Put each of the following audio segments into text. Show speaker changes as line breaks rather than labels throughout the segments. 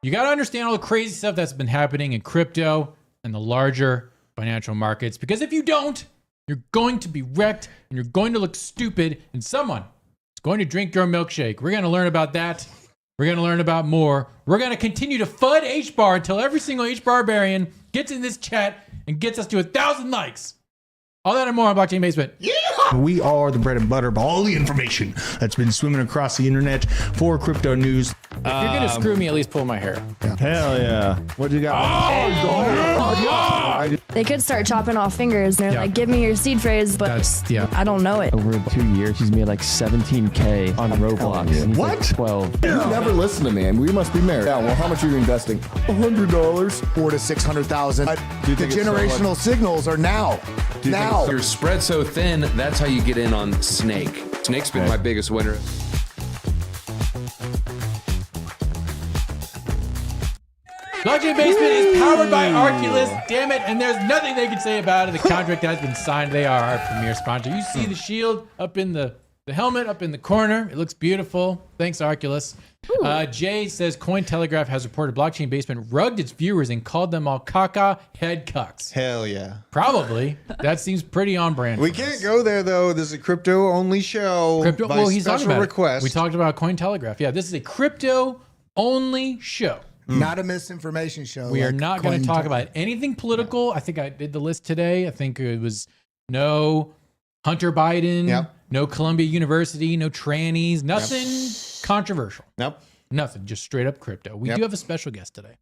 You got to understand all the crazy stuff that's been happening in crypto and the larger financial markets, because if you don't, you're going to be wrecked and you're going to look stupid, and someone is going to drink your milkshake. We're going to learn about that. We're going to learn about more. We're going to continue to FUD HBAR until every single HBARbarian gets in this chat and gets us to 1,000 likes. All that and more on Blockchain Basement.
Yeah! We are the bread and butter of all the information that's been swimming across the internet for crypto news.
If you're going to screw me, at least pull my hair.
Hell yeah. What you got?
They could start chopping off fingers. They're like, give me your seed phrase, but I don't know it.
Over 2 years, he's made like 17K on Roblox. And he's
What?
Like 12.
You never listen to me, and we must be married. Yeah, well, how much are you investing? $100.
$400,000 to $600,000. The generational signals are now. Now.
You're spread so thin, that's how you get in on Snake. Snake's been my biggest winner.
Blockchain Basement is powered by Oculus, damn it, and there's nothing they can say about it. The contract has been signed. They are our premier sponsor. You see the shield up in the helmet up in the corner. It looks beautiful. Thanks, Oculus. Jay says Cointelegraph has reported Blockchain Basement rugged its viewers and called them all caca head cucks.
Hell yeah.
Probably. That seems pretty on brand.
We can't go there though. This is a crypto only show.
Crypto. Well, he's talking about
request.
We talked about Cointelegraph. Yeah, this is a crypto only show.
Not a misinformation show.
We are not going to talk about anything political. I think I did the list today. I think it was no Hunter Biden, no Columbia University, no trannies, nothing controversial.
Nope.
Nothing, just straight up crypto. We do have a special guest today.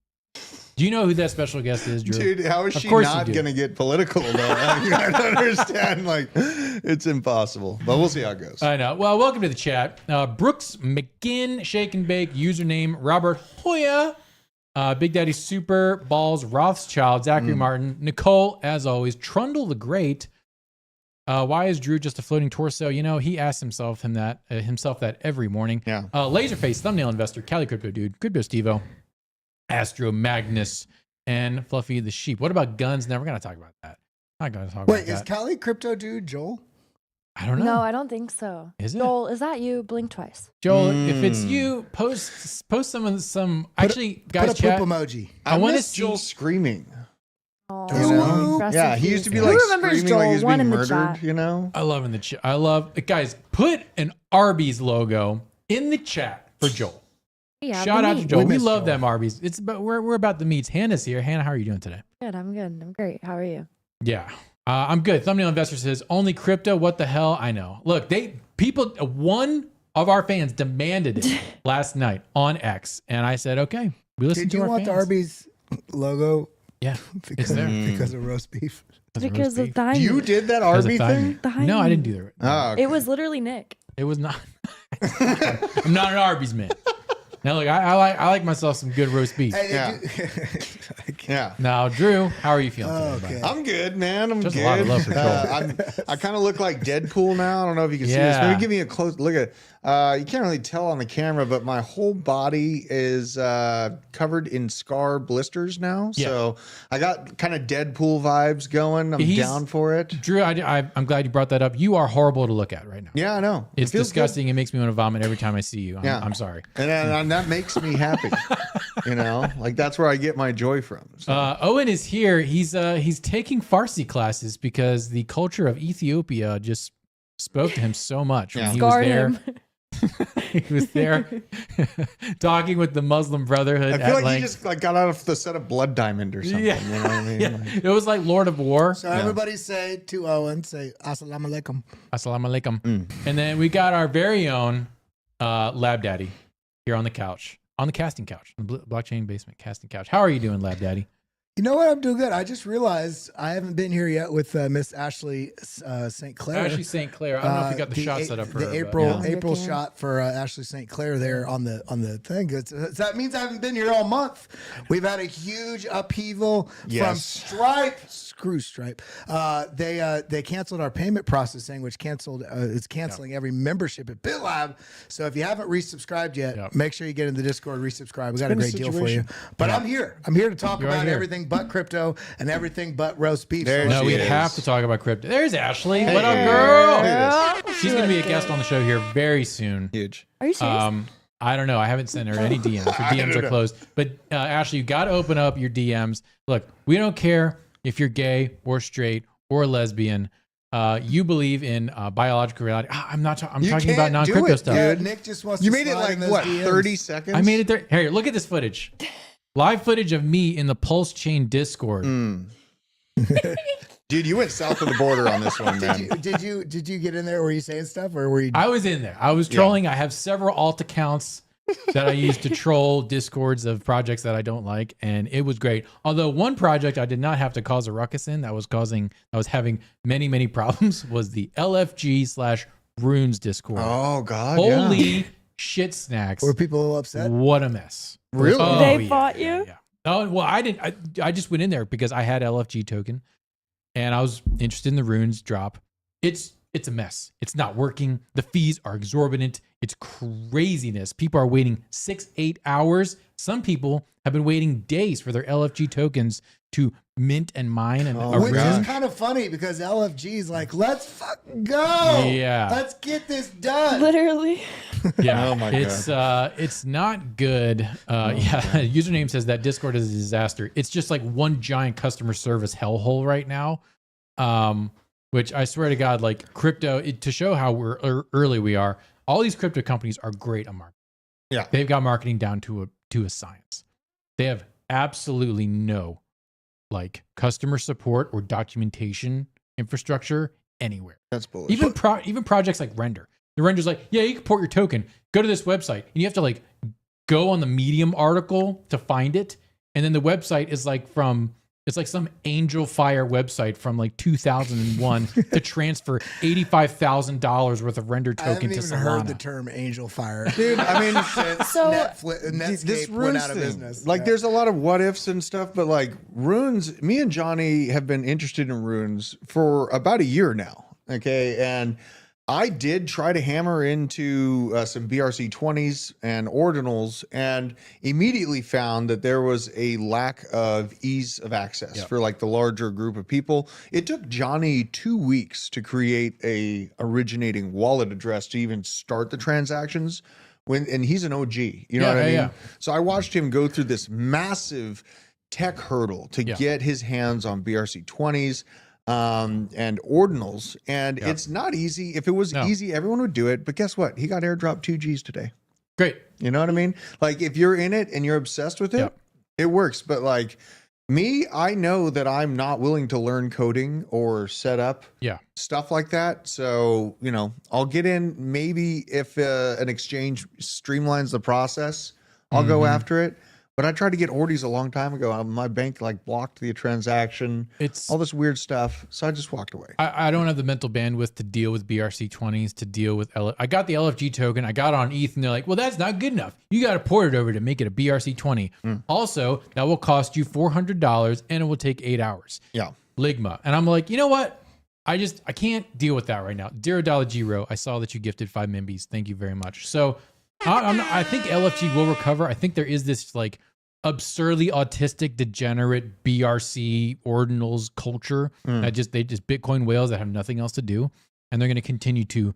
Do you know who that special guest is, Drew?
Dude, how is she not going to get political though? I don't understand. Like, it's impossible. But we'll see how it goes.
I know. Well, welcome to the chat. Brooks McGinn, Shake and Bake, username Robert Hoya, Big Daddy Super, Balls, Rothschild, Zachary Martin, Nicole, as always, Trundle the Great. Why is Drew just a floating torso? You know, he asks himself that every morning.
Yeah.
Laserface, Thumbnail Investor, Cali Crypto Dude, Crypto Stevo, Astro Magnus, and Fluffy the Sheep. What about guns? Never going to talk about that. Not going to talk about that.
Wait, is Cali Crypto Dude Joel?
I don't know.
No, I don't think so.
Is it?
Joel, is that you? Blink twice.
Joel, if it's you, post some. Actually, guys,
put a
chat.
poop emoji.
I
want to
miss Joel screaming.
Oh,
You know?
rest
Yeah,
in
he used to be
peace.
like
Who remembers
screaming
Joel?
like he was
One
being
in the
murdered,
chat.
you know?
I love in the chat. I love guys. Put an Arby's logo in the chat for Joel.
Yeah,
Shout
the
out to
meat.
Joel. We
miss
love
Joel.
them Arby's. It's about we're about the meats. Hannah's here. Hannah, how are you doing today?
Good. I'm good. I'm great. How are you?
Yeah, I'm good. Thumbnail Investor says only crypto. What the hell? I know. Look, one of our fans demanded it last night on X, and I said okay. We listened
Did
to
you
our
want
fans.
the Arby's logo?
Yeah,
Because,
there.
because of roast beef.
Because of the
You did that Arby thing?
No, I didn't do that.
Oh, okay.
It was literally Nick.
It was not. I'm not an Arby's man. Now look, I like myself some good roast beef.
Hey,
Yeah. Yeah.
Now, Drew, how are you feeling today?
Okay.
bud?
I'm good, man. I'm
Just a
good.
lot of love for Joel.
I kind of look like Deadpool now. I don't know if you can see this.
Yeah.
Maybe give me a close look at. You can't really tell on the camera, but my whole body is covered in scar blisters now.
Yeah.
So I got kind of Deadpool vibes going. I'm down for it.
Drew, I'm glad you brought that up. You are horrible to look at right now.
Yeah, I know. It
It's
feels
disgusting. It makes me want to vomit every time I see you. I'm sorry.
And that makes me happy. You know, like that's where I get my joy from. So.
Owen is here. He's taking Farsi classes because the culture of Ethiopia just spoke to him so much when he was
Scarred
there.
him.
He was there talking with the Muslim Brotherhood.
I feel like he just like got out of the set of Blood Diamond or something.
Yeah.
You know what I mean?
Yeah.
Like,
It was like Lord of War.
So everybody say to Owen, say Assalamu alaikum.
Assalamu alaikum. And then we got our very own Lab Daddy here on the couch, on the casting couch, the Blockchain Basement casting couch. How are you doing, Lab Daddy?
You know what? I'm doing good. I just realized I haven't been here yet with Miss Ashley St. Clair.
Ashley St. Clair. I don't know if you got the shot set up for
the
her. but-
April shot for Ashley St. Clair there on the thing. So that means I haven't been here all month. We've had a huge upheaval from Stripe. Screw Stripe. They canceled our payment processing, which is canceling every membership at BitLab. So if you haven't resubscribed yet, make sure you get in the Discord, resubscribe. We got a great deal for you. But I'm here. I'm here to talk about everything but crypto and everything but roast beef.
No, we have to talk about crypto. There's Ashley. What up, girl? She's going to be a guest on the show here very soon.
Huge.
Are you serious?
I don't know. I haven't sent her any DMs. Her DMs are closed. But Ashley, you got to open up your DMs. Look, we don't care if you're gay or straight or lesbian. You believe in biological reality. I'm talking about non-crypto stuff.
Yeah, Nick just wants.
You
to
made it
slide
like
in those
what,
DMs.
30 seconds?
I made it there. Here, look at this footage. Live footage of me in the Pulse Chain Discord.
Dude, you went south of the border on this one, man.
Did you get in there? Were you saying stuff, or were you?
I was in there. I was trolling. I have several alt accounts that I use to troll discords of projects that I don't like, and it was great. Although one project I did not have to cause a ruckus in, that was having many problems, was the LFG/Runes Discord.
Oh God!
Holy shit snacks!
Were people upset?
What a mess!
Really?
Oh,
They fought you?
Yeah. Oh well, I didn't. I just went in there because I had LFG token, and I was interested in the runes drop. It's a mess. It's not working. The fees are exorbitant. It's craziness. People are waiting 6-8 hours. Some people have been waiting days for their LFG tokens to mint and mine and
Which is kind of funny because LFG is like, let's fucking go.
Yeah.
Let's get this done.
Literally.
Yeah.
Oh my God.
It's not good. Username says that Discord is a disaster. It's just like one giant customer service hellhole right now. Which I swear to God, like crypto, to show how early we are, all these crypto companies are great on marketing.
Yeah.
They've got marketing down to a science. They have absolutely no like customer support or documentation infrastructure anywhere.
That's bullshit.
Even projects like Render. The Render's like, yeah, you can port your token. Go to this website. And you have to like go on the Medium article to find it. And then the website is like it's like some Angel Fire website from like 2001 to transfer $85,000 worth of Render token to
I haven't even
Solana.
heard the term Angel Fire.
Dude, I mean,
Since
So-
Netscape
this
went
runes
out of
thing,
business.
like
Yeah.
there's a lot of what ifs and stuff, but like runes, me and Johnny have been interested in runes for about a year now. Okay. And I did try to hammer into some BRC20s and ordinals and immediately found that there was a lack of ease of access for like the larger group of people. It took Johnny 2 weeks to create a originating wallet address to even start the transactions and he's an OG, you know what I mean?
Yeah.
So I watched him go through this massive tech hurdle to get his hands on BRC20s. And ordinals, and it's not easy. If it was easy, everyone would do it. But guess what? He got airdropped 2 Gs today.
Great.
You know what I mean? Like if you're in it and you're obsessed with it, it works. But like me, I know that I'm not willing to learn coding or set up stuff like that. So, you know, I'll get in maybe if an exchange streamlines the process, I'll go after it. But I tried to get orders a long time ago. My bank like blocked the transaction. It's all this weird stuff. So I just walked away.
I don't have the mental bandwidth to deal with BRC20s, to deal with I got the LFG token. I got on ETH and they're like, well, that's not good enough. You got to port it over to make it a BRC20. Also, that will cost you $400 and it will take 8 hours.
Yeah.
Ligma. And I'm like, you know what? I can't deal with that right now. $0 Giro. I saw that you gifted 5 Mimbis. Thank you very much. So I think LFG will recover. I think there is this like absurdly autistic, degenerate BRC ordinals culture that they just Bitcoin whales that have nothing else to do, and they're going to continue to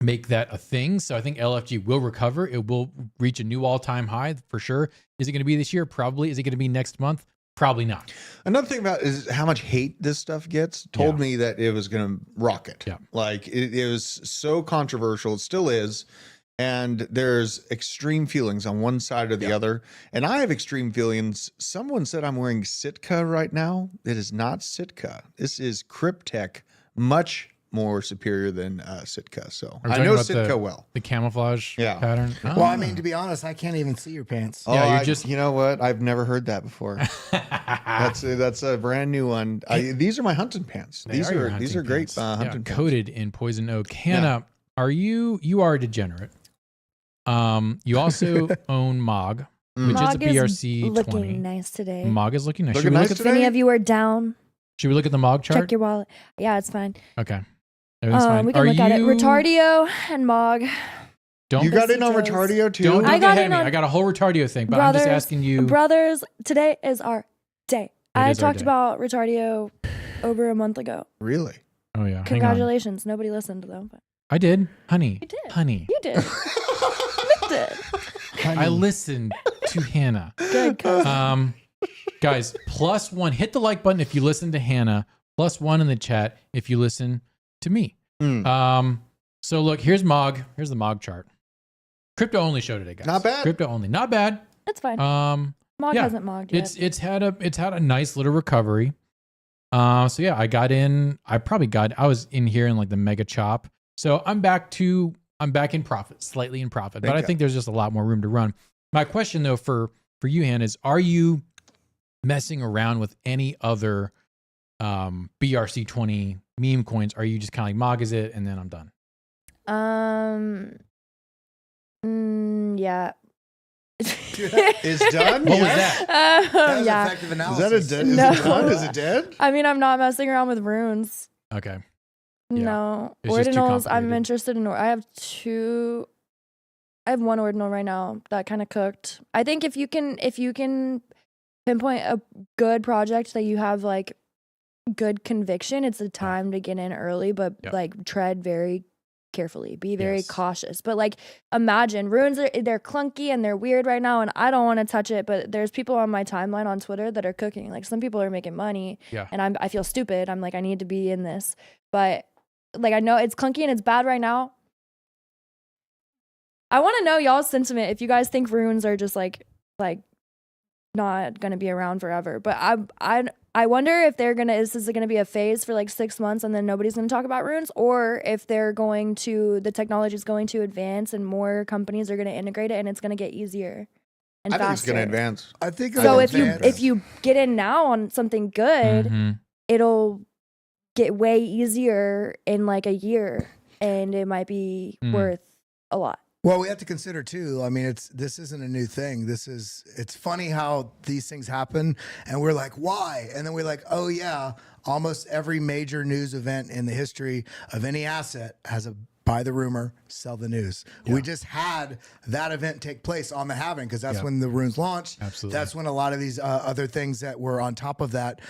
make that a thing. So I think LFG will recover. It will reach a new all-time high for sure. Is it going to be this year? Probably. Is it going to be next month? Probably not.
Another thing about is how much hate this stuff gets. Told me that it was going to rocket.
Yeah.
Like it was so controversial. It still is. And there's extreme feelings on one side or the other. And I have extreme feelings. Someone said I'm wearing Sitka right now. It is not Sitka. This is Cryptech, much more superior than Sitka. So I know Sitka well.
The camouflage pattern.
Well, I mean, to be honest, I can't even see your pants.
Oh, yeah, you know what? I've never heard that before. That's a brand new one. These are my hunting pants. These are great hunting pants.
Coated in poison oak. Hannah, you are a degenerate. You also own MOG, which
MOG
is a BRC20.
looking nice today.
MOG is looking nice.
Looking
Should we
nice
look
If any of you are down,
Should we look at the MOG chart?
check your wallet. Yeah, it's fine.
Okay. Everything's fine.
We can look at it. Retardio and MOG.
Don't
You got in on
Besitos.
Retardio too?
don't
I
get
got
ahead
in
of me.
on-
I got a whole Retardio thing, but I'm just asking you.
Brothers, today is our day. I
is our
talked
day.
about Retardio over a month ago.
Really?
Oh yeah. Hang on.
Congratulations. Nobody listened though. But
I did, honey.
you did.
Honey.
You did. listen.
I listened to Hannah.
Good, cousin.
Guys, +1. Hit the like button if you listen to Hannah. +1 in the chat if you listen to me. So look, here's Mog. Here's the Mog chart. Crypto only show today, guys.
Not bad.
Crypto only, not bad.
That's fine. Mog
yeah,
hasn't mogged yet.
It's had a nice little recovery. So yeah, I got in. I was in here in like the mega chop. So I'm back in profit, slightly in profit. But I think there's just a lot more room to run. My question though for you, Hannah, is are you messing around with any other BRC20 meme coins? Are you just kind of like Mog is it and then I'm done?
Yeah.
It's done.
What was that?
That was
Yeah.
effective
Is
analysis.
that a dead?
No.
Is it done? Is it dead?
I mean, I'm not messing around with runes.
Okay. Yeah.
No.
It's just too
Ordinals, I'm
complicated.
interested in. I have one ordinal right now that kind of cooked. I think if you can pinpoint a good project that you have like good conviction, it's a time to get in early, but like tread very carefully, be very cautious. But like imagine runes they're clunky and they're weird right now and I don't want to touch it, but there's people on my timeline on Twitter that are cooking. Like some people are making money and I feel stupid. I'm like, I need to be in this. But like I know it's clunky and it's bad right now. I want to know y'all's sentiment if you guys think runes are just like not gonna be around forever. But I wonder if this is gonna be a phase for like 6 months and then nobody's gonna talk about runes, or if the technology is going to advance and more companies are gonna integrate it and it's gonna get easier and
I
faster.
think it's going to advance.
I think
So
it'll advance.
if you get in now on something good, it'll get way easier in like a year, and it might be worth a lot.
Well, we have to consider too. I mean, this isn't a new thing. It's funny how these things happen, and we're like, why? And then we're like, oh yeah, almost every major news event in the history of any asset has a buy the rumor, sell the news. We just had that event take place on the halving because that's when the runes launched.
Absolutely.
That's when a lot of these other things that were on top of that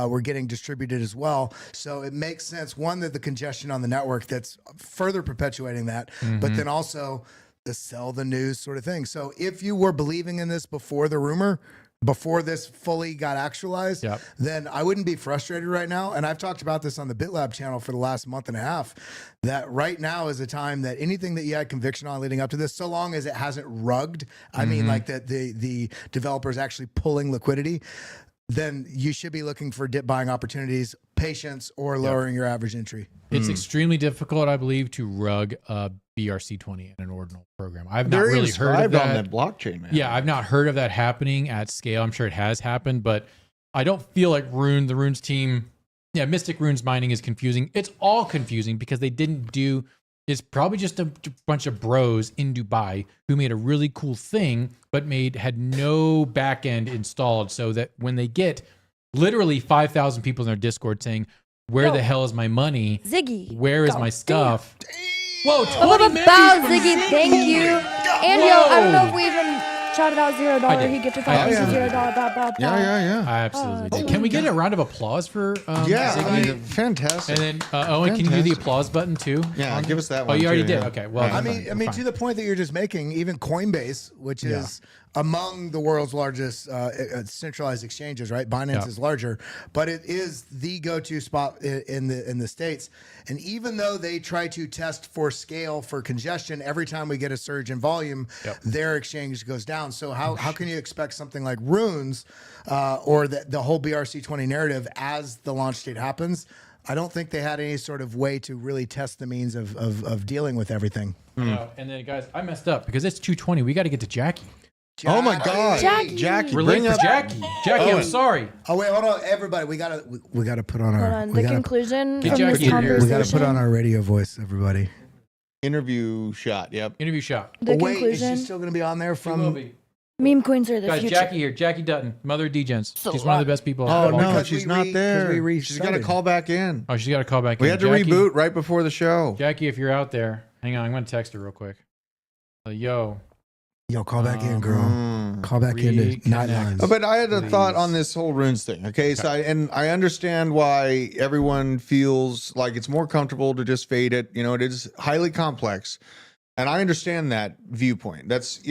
were getting distributed as well. So it makes sense, one, that the congestion on the network that's further perpetuating that, but then also the sell the news sort of thing. So if you were believing in this before the rumor, before this fully got actualized, then I wouldn't be frustrated right now. And I've talked about this on the BitLab channel for the last month and a half, that right now is a time that anything that you had conviction on leading up to this, so long as it hasn't rugged, I mean like that the developers actually pulling liquidity, then you should be looking for dip buying opportunities, patience, or lowering your average entry.
It's extremely difficult, I believe, to rug a BRC20 in an ordinal program. I've not really heard of that.
on that blockchain, man.
Yeah, I've not heard of that happening at scale. I'm sure it has happened, but I don't feel like the Runes team, Mystic Runes mining is confusing. It's all confusing because they didn't do, it's probably just a bunch of bros in Dubai who made a really cool thing, but had no back end installed so that when they get literally 5,000 people in their Discord saying, where the hell is my money?
Ziggy.
Where is my stuff? Whoa,
A little
20
bow,
million from
Ziggy. Thank you. And yo, I don't know if we even shouted out $0. He gifted $5 $0.
Yeah.
I absolutely did. Can we get a round of applause for Ziggy?
Fantastic.
And then Owen, can you do the applause button too?
Yeah, give us that
Oh,
one.
you already
too,
did.
yeah.
Okay. Well,
I mean, to the point that you're just making, even Coinbase, which is among the world's largest centralized exchanges, right? Binance is larger, but it is the go-to spot in the States. And even though they try to test for scale for congestion, every time we get a surge in volume, their exchange goes down. So how can you expect something like Runes or the whole BRC20 narrative as the launch date happens? I don't think they had any sort of way to really test the means of dealing with everything.
and then guys, I messed up because it's 2:20. We got to get to Jackie.
Oh my God,
Jackie.
We're late for Jackie. Jackie, I'm sorry.
Oh wait, hold on, everybody. We gotta put on our.
The conclusion
Get
from this
Jackie in here.
conversation.
We gotta put on our radio voice, everybody.
Interview shot. Yep.
Interview shot.
The
Wait, is
conclusion.
she still gonna be on there
Will
from?
be.
Meme coins are the
Guys,
future.
Jackie here. Jackie Dutton, mother of Degens. She's one of the best people.
Oh
of all
no,
time.
Because
she's
we
not there.
we
She's got to
restarted.
call back in.
Oh, she's got to call back in.
We had to
Jackie,
reboot right before the show.
Jackie, if you're out there, hang on. I'm going to text her real quick. Yo.
Call back in, girl. Call back in
reconnect.
to Nightlines.
But I had a thought on this whole runes thing. Okay, so I understand why everyone feels like it's more comfortable to just fade it. You know, it is highly complex. And I understand that viewpoint. That's,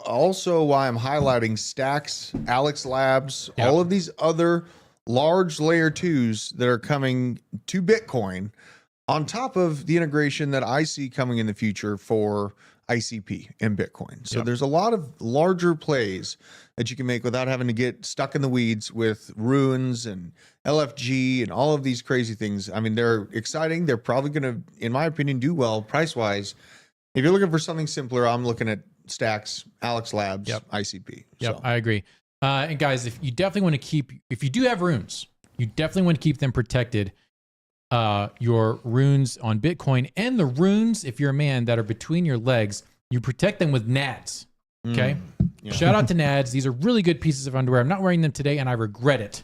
also why I'm highlighting Stacks, Alex Labs, all of these other large layer 2s that are coming to Bitcoin on top of the integration that I see coming in the future for ICP and Bitcoin. So there's a lot of larger plays that you can make without having to get stuck in the weeds with runes and LFG and all of these crazy things. I mean, they're exciting. They're probably going to, in my opinion, do well price-wise. If you're looking for something simpler, I'm looking at Stacks, Alex Labs, ICP.
Yep,
So.
I agree. And guys, if you definitely want to if you do have runes, you definitely want to keep them protected. Your runes on Bitcoin and the runes, if you're a man, that are between your legs, you protect them with nads. Okay. Shout out to nads. These are really good pieces of underwear. I'm not wearing them today and I regret it,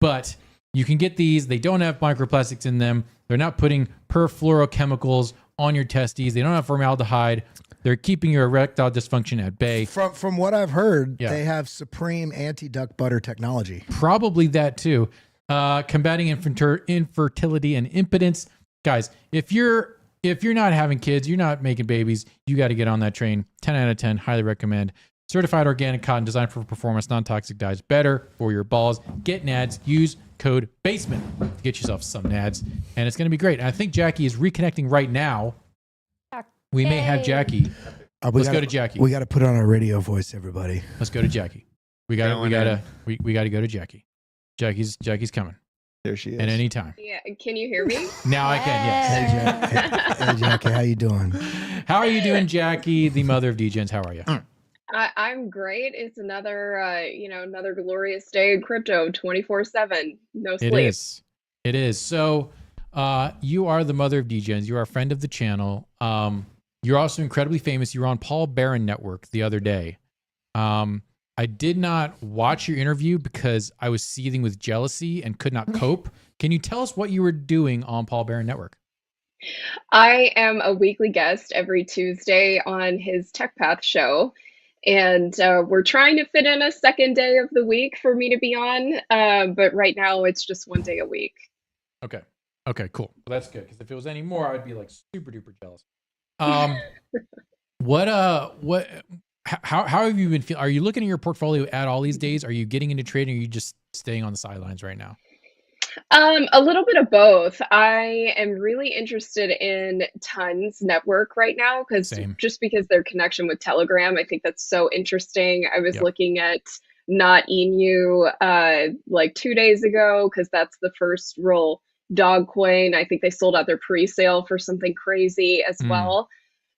but you can get these. They don't have microplastics in them. They're not putting perfluorochemicals on your testes. They don't have formaldehyde. They're keeping your erectile dysfunction at bay.
From what I've heard, they have supreme anti-duck butter technology.
Probably that too. Combating infertility and impotence. Guys, if you're not having kids, you're not making babies, you got to get on that train. 10 out of 10, highly recommend. Certified organic cotton designed for performance, non-toxic dyes, better for your balls. Get nads, use code BASEMENT to get yourself some nads, and it's going to be great. And I think Jackie is reconnecting right now. We may have Jackie. Let's go to Jackie.
We got to put on our radio voice, everybody.
Let's go to Jackie. We got to go to Jackie. Jackie's coming.
There she is.
At any time.
Yeah, can you hear me?
Now I can, yes.
Hey, Jackie, how you doing?
How are you doing, Jackie, the mother of degens? How are you?
I'm great. It's another, another glorious day in crypto, 24/7, no sleep.
It is. So, you are the mother of degens. You are a friend of the channel. You're also incredibly famous. You were on Paul Barron Network the other day. I did not watch your interview because I was seething with jealousy and could not cope. Can you tell us what you were doing on Paul Barron Network?
I am a weekly guest every Tuesday on his Tech Path show. And we're trying to fit in a second day of the week for me to be on. But right now it's just one day a week.
Okay, cool. Well, that's good. Because if it was any more, I'd be like super duper jealous. How have you been feeling? Are you looking at your portfolio at all these days? Are you getting into trading? Or are you just staying on the sidelines right now?
A little bit of both. I am really interested in Ton's network right now because their connection with Telegram, I think that's so interesting. I was looking at Not Inu like 2 days ago because that's the first real dog coin. I think they sold out their pre-sale for something crazy as well.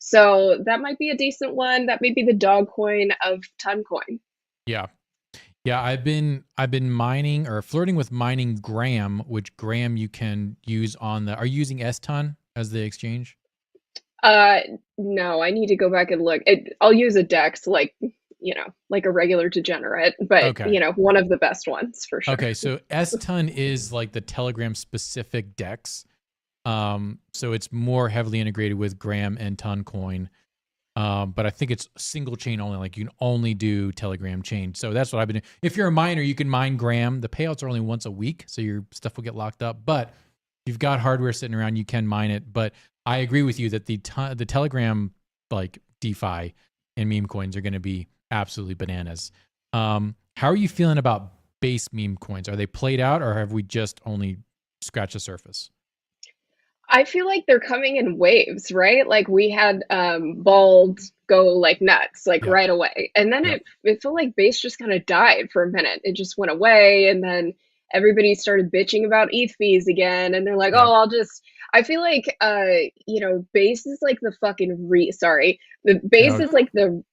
So that might be a decent one. That may be the dog coin of Ton coin.
Yeah. I've been mining or flirting with mining Gram, which Gram you can use on the. Are you using S-Ton as the exchange?
No, I need to go back and look. I'll use a DEX like a regular degenerate, but one of the best ones for sure.
Okay, so S-Ton is like the Telegram specific DEX. So it's more heavily integrated with Gram and Ton coin. But I think it's single chain only. Like you can only do Telegram chain. So that's what I've been doing. If you're a miner, you can mine Gram. The payouts are only once a week, so your stuff will get locked up. But if you've got hardware sitting around, you can mine it. But I agree with you that the Telegram like DeFi and meme coins are going to be absolutely bananas. How are you feeling about base meme coins? Are they played out, or have we just only scratched the surface?
I feel like they're coming in waves, right? Like we had Bald go like nuts, like right away. And then it felt like base just kind of died for a minute. It just went away. And then everybody started bitching about ETH fees again. And they're like, I feel like, base is like the fucking the base is like the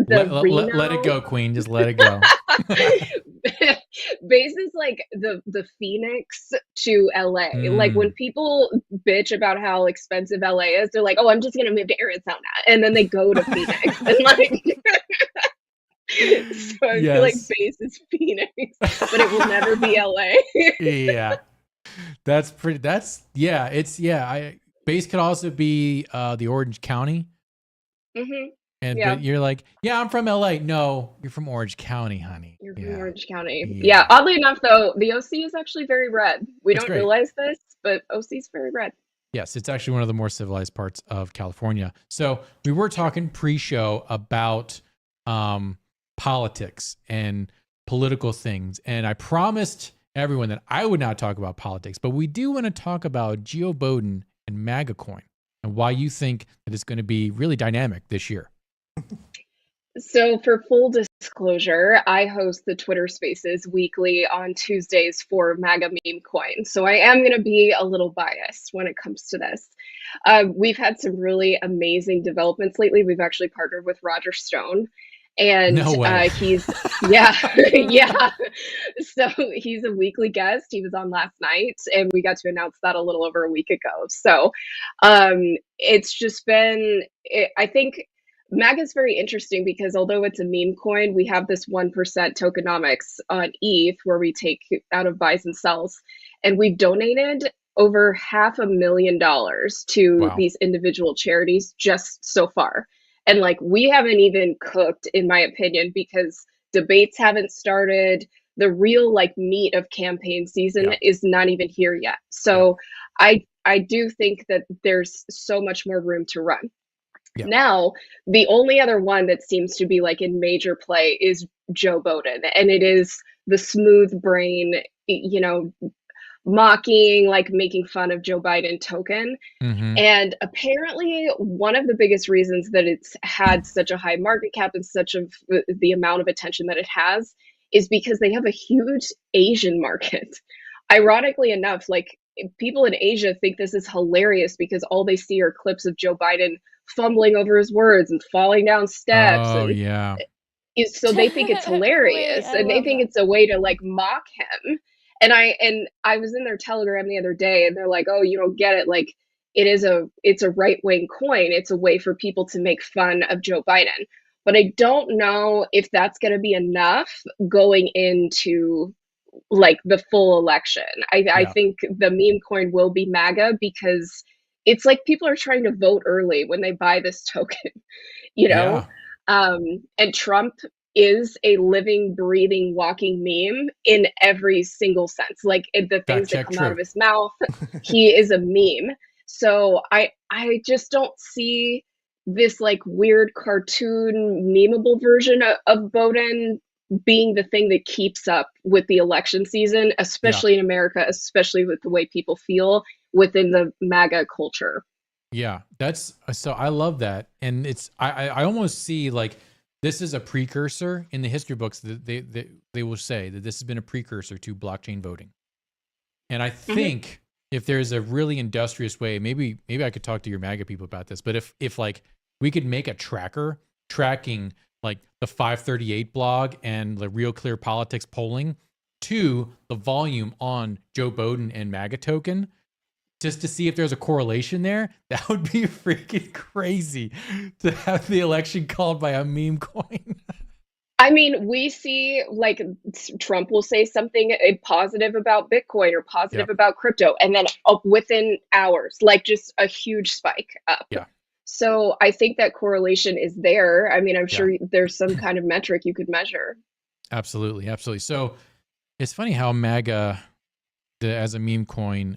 let it go, Queen. Just let it go.
Base is like the Phoenix to LA. Like when people bitch about how expensive LA is, they're like, "Oh, I'm just gonna move to Arizona," and then they go to Phoenix and like. So I feel like base is Phoenix, but it will never be LA.
Yeah, base could also be the Orange County.
Mm-hmm.
But you're like, I'm from LA. No, you're from Orange County, honey.
You're from Orange County. Yeah. Oddly enough, though, the OC is actually very red. We don't realize this, but OC is very red.
Yes, it's actually one of the more civilized parts of California. So we were talking pre-show about politics and political things, and I promised everyone that I would not talk about politics, but we do want to talk about Joe Biden and MAGA coin and why you think that it's going to be really dynamic this year.
So, for full disclosure, I host the Twitter Spaces weekly on Tuesdays for MAGA meme coin. So, I am going to be a little biased when it comes to this. We've had some really amazing developments lately. We've actually partnered with Roger Stone. And
No way.
he's, yeah, yeah. So he's a weekly guest. He was on last night, and we got to announce that a little over a week ago. So it's just been, I think MAGA is very interesting because although it's a meme coin, we have this 1% tokenomics on ETH where we take out of buys and sells. And we've donated over $500,000 to these individual charities just so far. And like, we haven't even cooked, in my opinion, because debates haven't started. The real like meat of campaign season is not even here yet. So I do think that there's so much more room to run. Yeah. Now, the only other one that seems to be like in major play is Joe Biden. And it is the smooth brain, you know, mocking, like making fun of Joe Biden token. Mm-hmm. And apparently one of the biggest reasons that it's had such a high market cap and such of the amount of attention that it has is because they have a huge Asian market. Ironically enough, like people in Asia think this is hilarious because all they see are clips of Joe Biden fumbling over his words and falling down steps.
Oh,
and
yeah.
So they think it's hilarious. And they think it's a way to like mock him. And I was in their Telegram the other day and they're like, oh, you don't get it. Like it's a right-wing coin. It's a way for people to make fun of Joe Biden. But I don't know if that's going to be enough going into like the full election. I think the meme coin will be MAGA because it's like people are trying to vote early when they buy this token, you know? Yeah. And Trump is a living, breathing, walking meme in every single sense. Like the things that come out of his mouth, he is a meme. So I just don't see this like weird cartoon memeable version of Biden being the thing that keeps up with the election season, especially in America, especially with the way people feel within the MAGA culture.
Yeah, so I love that. And I almost see like, this is a precursor in the history books that they will say that this has been a precursor to blockchain voting. And I think if there's a really industrious way, maybe I could talk to your MAGA people about this, but if like we could make a tracker tracking like the 538 blog and the Real Clear Politics polling to the volume on Joe Biden and MAGA token, just to see if there's a correlation there, that would be freaking crazy to have the election called by a meme coin.
I mean, we see like Trump will say something positive about Bitcoin or positive about crypto, and then within hours, like just a huge spike up. Yeah. So I think that correlation is there. I mean, I'm sure there's some kind of metric you could measure.
Absolutely. Absolutely. So it's funny how MAGA, as a meme coin,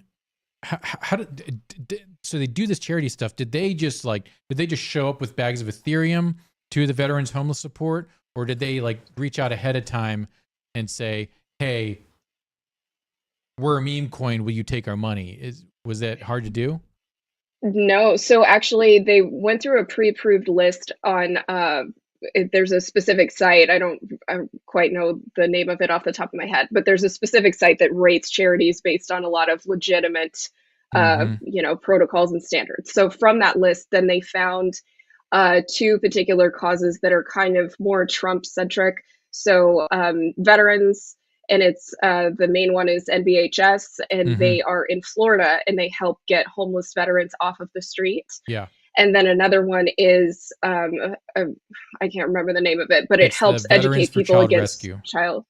so they do this charity stuff. Did they just show up with bags of Ethereum to the Veterans Homeless Support, or did they like reach out ahead of time and say, hey, we're a meme coin, will you take our money? Was that hard to do?
No. So actually they went through a pre-approved list on there's a specific site. I don't quite know the name of it off the top of my head, but there's a specific site that rates charities based on a lot of legitimate, protocols and standards. So from that list, then they found two particular causes that are kind of more Trump centric. So veterans, and it's the main one is NBHS, and they are in Florida, and they help get homeless veterans off of the street. Yeah. And then another one is, I can't remember the name of it, but it helps educate people against child.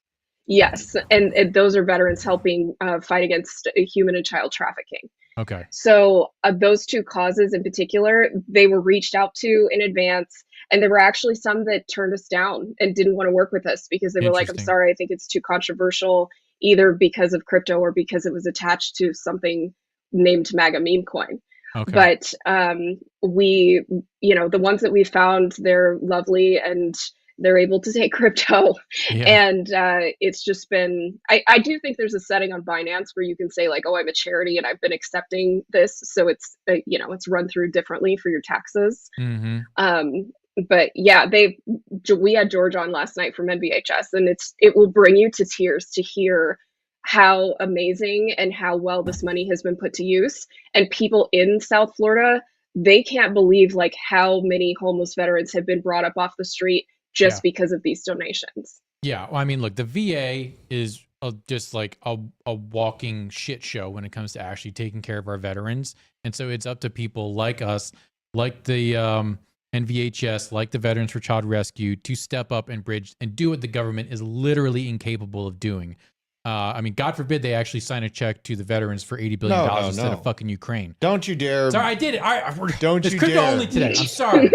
Yes. And those are veterans helping fight against human and child trafficking. Okay. So those two causes in particular, they were reached out to in advance. And there were actually some that turned us down and didn't want to work with us because they were like, I'm sorry, I think it's too controversial, either because of crypto or because it was attached to something named MAGA meme coin.
Okay.
But we, the ones that we found, they're lovely and they're able to take crypto.
Yeah.
And it's just been, I do think there's a setting on Binance where you can say like, oh, I'm a charity and I've been accepting this. So it's, it's run through differently for your taxes. But yeah, we had George on last night from NVHS, and it will bring you to tears to hear how amazing and how well this money has been put to use. And people in South Florida, they can't believe like how many homeless veterans have been brought up off the street just because of these donations.
Yeah. Well, I mean, look, the VA is just like a walking shit show when it comes to actually taking care of our veterans. And so it's up to people like us, like the NVHS, like the Veterans for Child Rescue, to step up and bridge and do what the government is literally incapable of doing. I mean, God forbid they actually sign a check to the veterans for $80 billion instead of fucking Ukraine.
Don't you dare.
Sorry, I did it.
Don't
it's
you
crypto
dare.
only today. I'm sorry.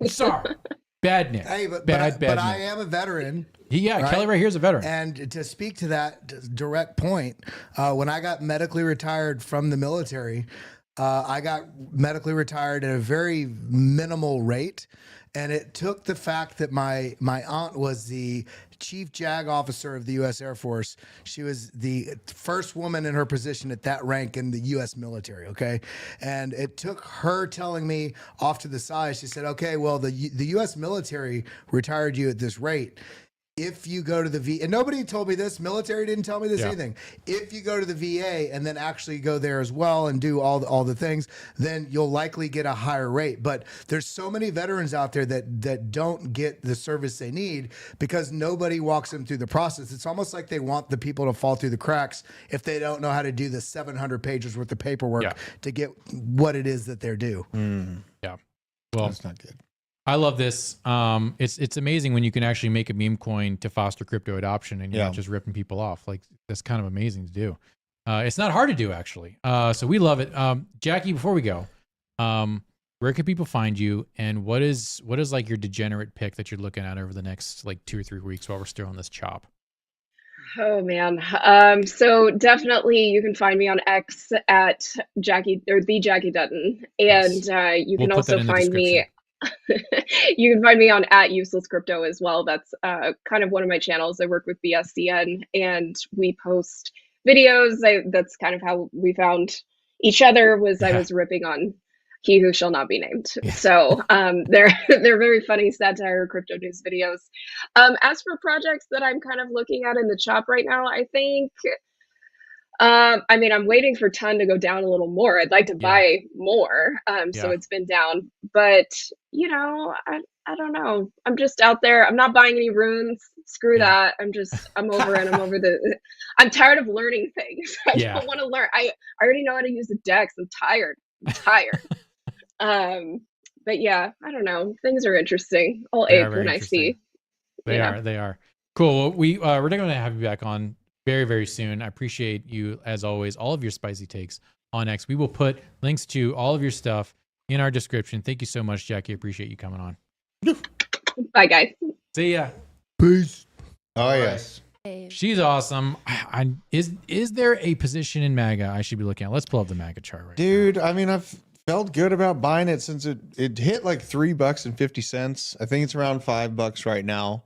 I'm sorry. Bad Nick.
Hey, but
bad
I
Nick.
am a veteran.
Yeah,
right?
Kelly right here is a veteran.
And to speak to that direct point, when I got medically retired from the military, I got medically retired at a very minimal rate. And it took the fact that my aunt was the chief JAG officer of the U.S. Air Force. She was the first woman in her position at that rank in the U.S. military, okay? And it took her telling me off to the side, she said, okay, well, the U.S. military retired you at this rate. If you go to the VA, and nobody told me this, military didn't tell me this, anything. If you go to the VA and then actually go there as well and do all the things, then you'll likely get a higher rate. But there's so many veterans out there that don't get the service they need because nobody walks them through the process. It's almost like they want the people to fall through the cracks if they don't know how to do the 700 pages worth of paperwork to get what it is that they're due.
Yeah. Well,
that's not good.
I love this. It's amazing when you can actually make a meme coin to foster crypto adoption and you're not just ripping people off. Like, that's kind of amazing to do. It's not hard to do, actually. So we love it. Jackie, before we go, where can people find you, and what is like your degenerate pick that you're looking at over the next like 2 or 3 weeks while we're still on this chop?
Oh man. So definitely you can find me on X at Jackie or the Jackie Dutton. And you can also find me you can find me on at Useless Crypto as well. That's kind of one of my channels. I work with BSCN and we post videos. That's kind of how we found each other, was I was ripping on He Who Shall Not Be Named. So they're very funny satire crypto news videos. As for projects that I'm kind of looking at in the chop right now, I think I mean, I'm waiting for ton to go down a little more. I'd like to buy more. So it's been down, but I don't know. I'm just out there. I'm not buying any runes. Screw that. I'm over it. I'm tired of learning things. I don't want to learn. I already know how to use the DEX. I'm tired. But yeah, I don't know. Things are interesting. I'll ape when I see.
They are. Cool. Well, we're going to have you back on very, very soon. I appreciate you, as always, all of your spicy takes on X. We will put links to all of your stuff in our description. Thank you so much, Jackie. I appreciate you coming on.
Bye, guys.
See ya.
Peace.
Oh, yes.
She's awesome. Is there a position in MAGA I should be looking at? Let's pull up the MAGA chart right
Dude, I mean, I've felt good about buying it since it hit like $3.50. I think it's around $5 right now.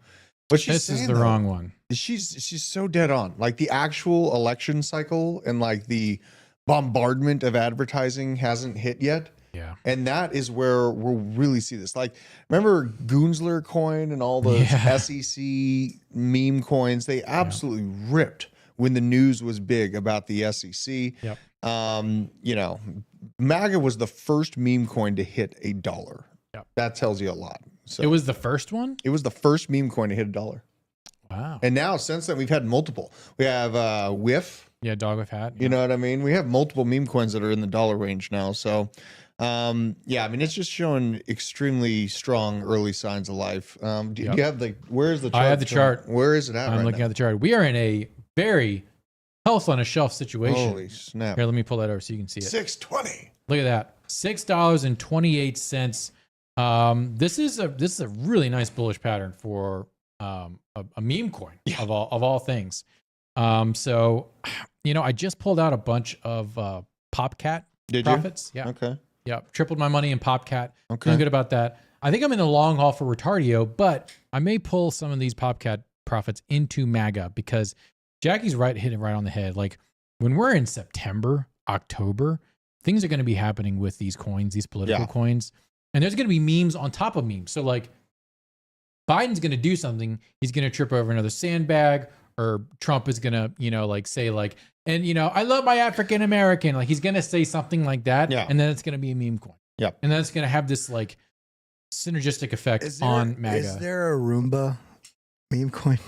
But
this is the wrong one.
She's so dead on. Like, the actual election cycle and like the bombardment of advertising hasn't hit yet.
Yeah.
And that is where we'll really see this. Like, remember Goonsler coin and all the SEC meme coins? They absolutely ripped when the news was big about the SEC.
Yep.
MAGA was the first meme coin to hit $1.
Yep.
That tells you a lot. So
it was the first one?
It was the first meme coin to hit $1.
Wow.
And now since then we've had multiple. We have Whiff.
Yeah, Dog with Hat. Yeah.
You know what I mean? We have multiple meme coins that are in the dollar range now. So I mean, it's just showing extremely strong early signs of life. Do you have where's the chart?
I have the chart.
Where is it at?
I'm looking at the chart. We are in a very health on a shelf situation.
Holy snap.
Here, let me pull that over so you can see it.
620.
Look at that. $6.28. This is a really nice bullish pattern for a meme coin of all things. So I just pulled out a bunch of PopCat profits. Yeah.
Okay.
Yep. Tripled my money in PopCat.
Okay.
Feeling good about that. I think I'm in the long haul for Retardio, but I may pull some of these PopCat profits into MAGA because Jackie's hitting it right on the head. Like when we're in September, October, things are going to be happening with these coins, these political coins. And there's going to be memes on top of memes. So like Biden's going to do something. He's going to trip over another sandbag, or Trump is going to, like say like, and I love my African American. Like he's going to say something like that.
Yeah.
And then it's going to be a meme coin.
Yeah.
And then it's going to have this like synergistic effect on MAGA.
Is there a Roomba meme coin?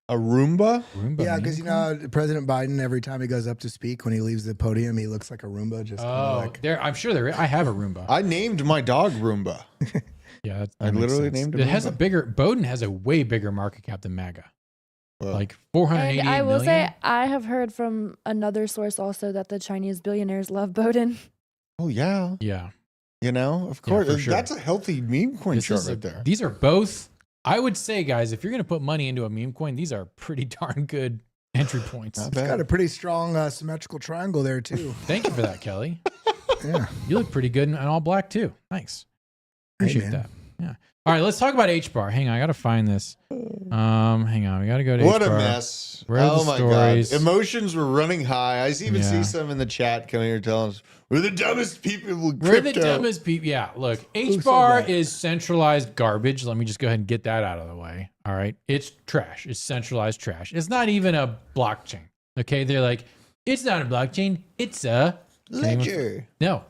A Roomba?
Yeah, because President Biden, every time he goes up to speak, when he leaves the podium, he looks like a Roomba. Just
I'm sure there is. I have a Roomba.
I named my dog Roomba.
Yeah,
I literally named it.
It has Bowden has a way bigger market cap than MAGA.
Well,
like 488
And I will
million.
say, I have heard from another source also that the Chinese billionaires love Bowden.
Oh yeah.
Yeah.
Of course.
for sure.
That's a healthy meme coin chart right there.
These are both, I would say, guys, if you're going to put money into a meme coin, these are pretty darn good entry points.
Not
It's
bad.
got a pretty strong symmetrical triangle there too.
Thank you for that, Kelly.
Yeah.
You look pretty good in all black too. Thanks. Appreciate
man.
that. Yeah. All right, let's talk about HBAR. Hang on, I got to find this. Hang on, we got to go to
What
HBAR.
a mess.
Where are the
my
stories?
God. Emotions were running high. I even
Yeah.
see some in the chat coming here telling us, we're the dumbest people in crypto.
We're the dumbest people. Yeah, look, HBAR is centralized garbage. Let me just go ahead and get that out of the way. All right. It's trash. It's centralized trash. It's not even a blockchain. Okay. They're like, it's not a blockchain. It's a
Ledger.
No.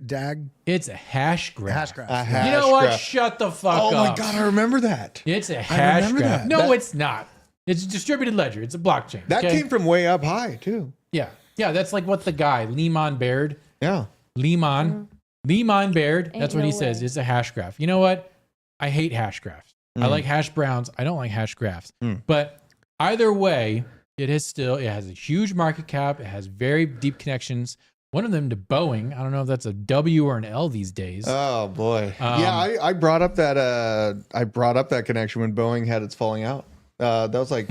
DAG.
It's a hash graph.
Hash graph.
A hash
You know what?
graph.
Shut the fuck up.
Oh my God, I remember that.
It's a hash
remember
graph.
that.
No,
That-
it's not. It's a distributed ledger. It's a blockchain.
That
okay?
came from way up high too.
Yeah. Yeah. That's like what the guy, Lehman Baird.
Yeah.
Lehman Baird.
Ain't
That's what
no
he says.
way.
It's a hash graph. You know what? I hate hash graphs. I like hash browns. I don't like hash graphs. But either way, it has a huge market cap. It has very deep connections. One of them to Boeing. I don't know if that's a W or an L these days.
Oh boy. I brought up that connection when Boeing had its falling out. That was like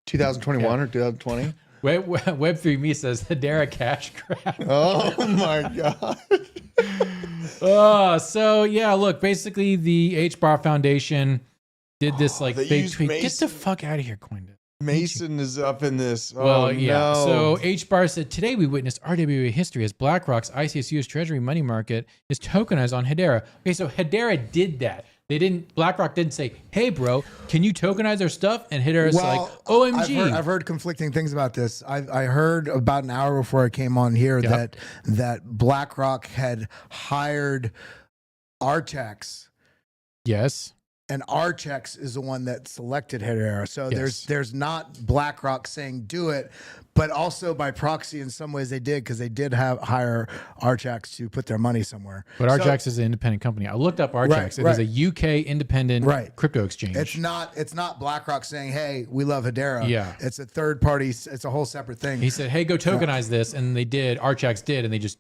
2021 or 2020.
Web3Me says Hedera cash graph.
Oh my God.
So yeah, look, basically the HBAR Foundation did this like
they
big
used
tweet. Get
Mason.
the fuck out of here, Coinbase.
Mason is up in this.
Well,
Oh
yeah.
no.
So HBAR said, today we witnessed RWA history as BlackRock's ICSU's Treasury money market is tokenized on Hedera. Okay, so Hedera did that. BlackRock didn't say, hey, bro, can you tokenize our stuff? And Hedera's like, OMG.
I've heard conflicting things about this. I heard about an hour before I came on here that BlackRock had hired Artex.
Yes.
And Artex is the one that selected Hedera. So there's not BlackRock saying do it, but also by proxy in some ways they did, because they did hire Artex to put their money somewhere.
But Artex is an independent company. I looked up Artex. It is a UK independent crypto exchange.
It's not BlackRock saying, hey, we love Hedera.
Yeah.
It's a third party. It's a whole separate thing.
He said, hey, go tokenize this. And they did. Artex did. And they just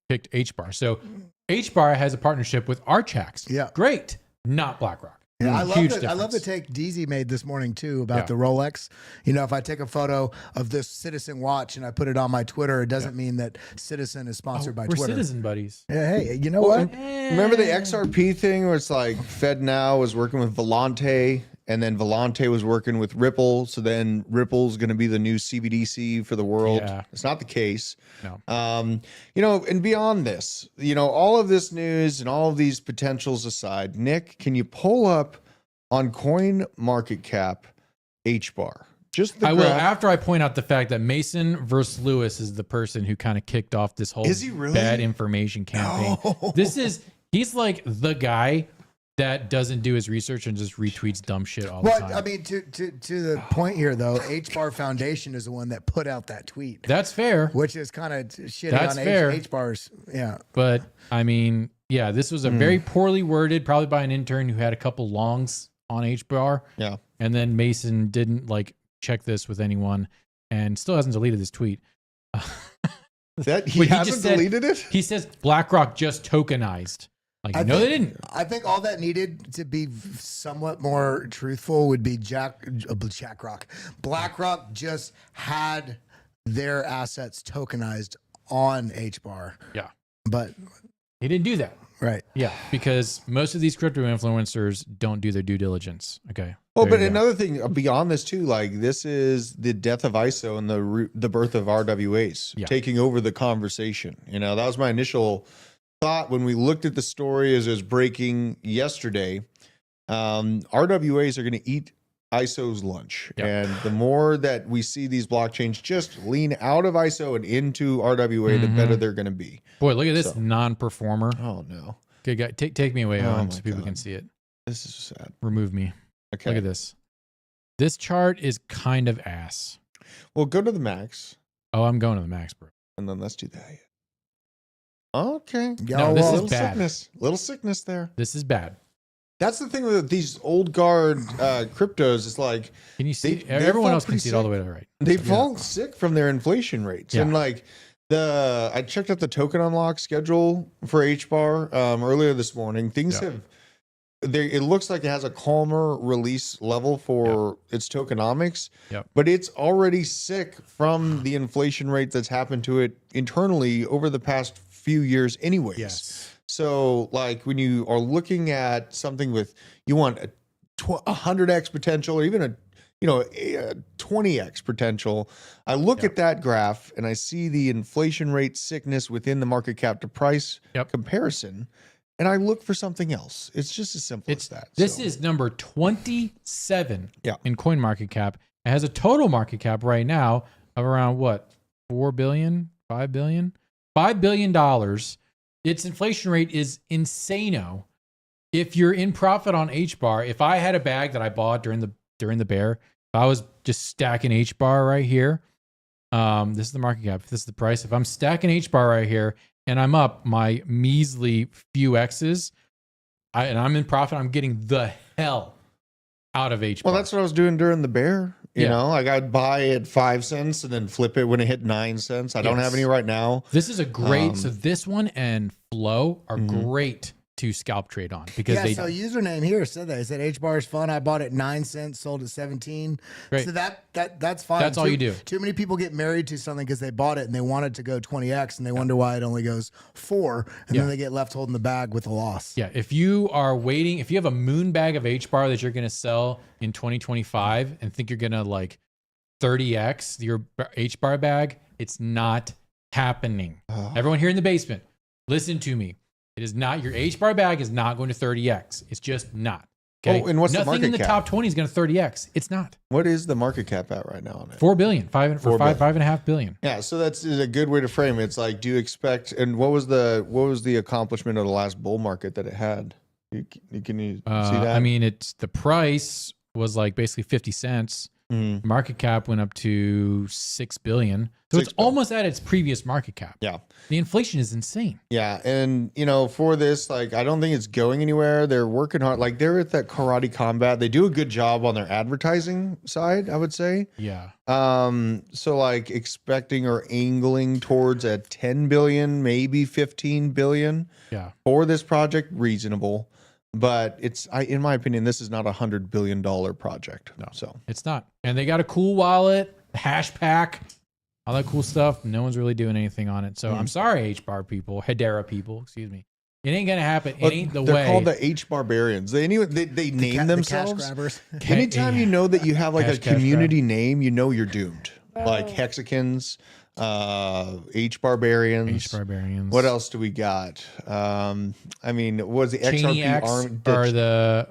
picked HBAR. So HBAR has a partnership with Artex.
Yeah.
Great. Not BlackRock.
Yeah, I
Huge
love the take DZ made this morning too about the Rolex. You know, if I take a photo of this Citizen watch and I put it on my Twitter, it doesn't mean that Citizen is sponsored by
We're
Twitter.
Citizen buddies.
Yeah, hey, you know what?
Remember the XRP thing where it's like FedNow was working with Volante, and then Volante was working with Ripple. So then Ripple's going to be the new CBDC for the world.
Yeah.
It's not the case.
No.
You know, and beyond this, you know, all of this news and all of these potentials aside, Nick, can you pull up on Coin Market Cap HBAR? Just the
I will,
graph.
after I point out the fact that Mason versus Lewis is the person who kind of kicked off this whole
Is he really?
bad information campaign.
No.
He's like the guy that doesn't do his research and just retweets dumb shit all the
Well,
time.
I mean, to the point here though, HBAR Foundation is the one that put out that tweet.
That's fair.
Which is kind of shitty
That's
on
fair.
HBAR's. Yeah.
But I mean, yeah, this was a very poorly worded, probably by an intern who had a couple longs on HBAR.
Yeah.
And then Mason didn't like check this with anyone and still hasn't deleted this tweet.
That he
But
hasn't
just said-
deleted it?
He says BlackRock just tokenized. Like, no, they didn't.
I think all that needed to be somewhat more truthful would be BlackRock just had their assets tokenized on HBAR.
Yeah.
But
He didn't do that.
Right.
Yeah, because most of these crypto influencers don't do their due diligence. Okay.
Well,
There
but
you go.
another thing beyond this too, like this is the death of ISO and the birth of RWAs taking over the conversation. You know, that was my initial thought when we looked at the story as it was breaking yesterday. RWAs are going to eat ISO's lunch, and the more that we see these blockchains just lean out of ISO and into RWA, the better they're going to be.
Boy, look at this non-performer.
Oh no.
Okay, guy, take me away,
Oh
Owen,
my
so people
God.
can see it.
This is sad.
Remove me.
Okay.
Look at this. This chart is kind of ass.
Well, go to the max.
Oh, I'm going to the max, bro.
And then let's do that. Okay.
No, this is
little
bad.
sickness. Little sickness there.
This is bad.
That's the thing with these old guard cryptos. It's like,
can you see?
they
Everyone
fall
else can
pretty
see it all the
sick.
way to the right.
They fall sick from their inflation rates.
Yeah.
And like I checked out the token unlock schedule for HBAR earlier this morning. Things it looks like it has a calmer release level for its tokenomics, but it's already sick from the inflation rate that's happened to it internally over the past few years anyways.
Yes.
So like when you are looking at something with, you want a 100x potential or even a 20x potential, I look at that graph and I see the inflation rate sickness within the market cap to price comparison, and I look for something else. It's just as simple as that.
This is number 27
Yeah.
in coin market cap. It has a total market cap right now of around what? 4 billion, 5 billion, $5 billion. Its inflation rate is insano. If you're in profit on HBAR, if I had a bag that I bought during the bear, if I was just stacking HBAR right here, this is the market cap, this is the price. If I'm stacking HBAR right here and I'm up my measly few X's, and I'm in profit, I'm getting the hell out of HBAR.
Well, that's what I was doing during the bear. You know, like I'd buy at 5 cents and then flip it when it hit 9 cents. I don't have any right now.
This is a great, so this one and Flow are great to scalp trade on because they
so username here said that. It said HBAR is fun. I bought it 9 cents, sold at 17.
Great.
So that's fine.
That's all you do.
Too many people get married to something because they bought it and they want it to go 20x and they wonder why it only goes 4, and then they get left holding the bag with a loss.
Yeah, if you are waiting, if you have a moon bag of HBAR that you're going to sell in 2025 and think you're going to like 30x your HBAR bag, it's not happening. Everyone here in the basement, listen to me. It is not, your HBAR bag is not going to 30x. It's just not. Okay.
Oh, and what's the
Nothing
market
in the
cap?
top 20 is going to 30x. It's not.
What is the market cap at right now on it?
4 billion, five and a half billion.
Yeah, so that's a good way to frame it. It's like, do you expect? And what was the accomplishment of the last bull market that it had? Can you see that?
I mean, it's the price was like basically 50 cents. Market cap went up to 6 billion. So it's almost at its previous market cap.
Yeah.
The inflation is insane.
Yeah. And, for this, like, I don't think it's going anywhere. They're working hard. Like, they're at that Karate Combat. They do a good job on their advertising side, I would say.
Yeah.
So, like, expecting or angling towards a 10 billion, maybe 15 billion for this project, reasonable. But in my opinion, this is not $100 billion project.
No,
so
it's not. And they got a cool wallet, hash pack, all that cool stuff. No one's really doing anything on it. So I'm sorry, HBAR people, Hedera people, excuse me. It ain't gonna happen. It ain't the way.
They're called the H Barbarians. They name themselves.
The cash grabbers.
Anytime you know that you have like
Cash
a community name, you know you're doomed. Like Hexicans, H Barbarians.
H Barbarians.
What else do we got? I mean, what was the
Chainiacs
XRP arm?
or the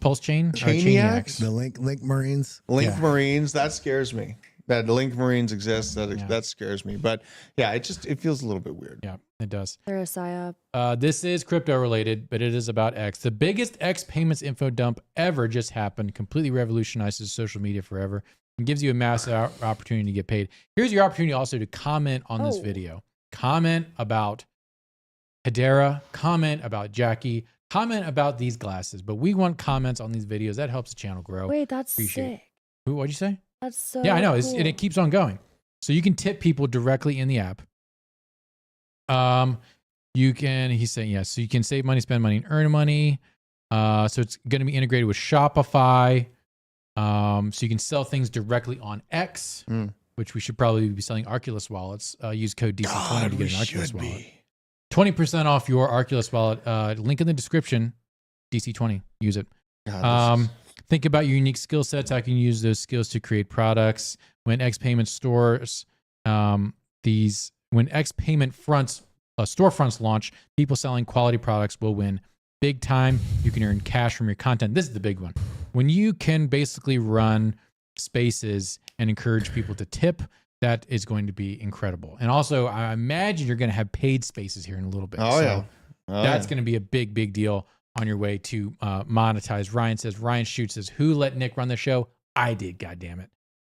Pulse Chain?
Chainiacs?
The Link Marines.
Link Marines. That scares me. That Link Marines exist. That scares me. But yeah, it feels a little bit weird.
Yeah, it does.
They're a psyop.
This is crypto related, but it is about X. The biggest X payments info dump ever just happened. Completely revolutionizes social media forever and gives you a massive opportunity to get paid. Here's your opportunity also to comment on this video. Comment about Hedera. Comment about Jackie. Comment about these glasses. But we want comments on these videos. That helps the channel grow.
Wait, that's
Appreciate
sick.
it. What'd you say?
That's so
Yeah, I know.
cool.
And it keeps on going. So you can tip people directly in the app. He's saying yes. So you can save money, spend money, and earn money. So it's going to be integrated with Shopify. So you can sell things directly on X, which we should probably be selling Arculus wallets. Use code DC20 to get an Arculus wallet. 20% off your Arculus wallet. Link in the description. DC20. Use it.
God,
Think about your unique skill sets. How can you use those skills to create products? When X Payment stores when X Payment storefronts launch, people selling quality products will win big time. You can earn cash from your content. This is the big one. When you can basically run spaces and encourage people to tip, that is going to be incredible. And also, I imagine you're going to have paid spaces here in a little bit. That's going to be a big deal on your way to monetize. Ryan Shoots says, who let Nick run the show? I did, goddammit.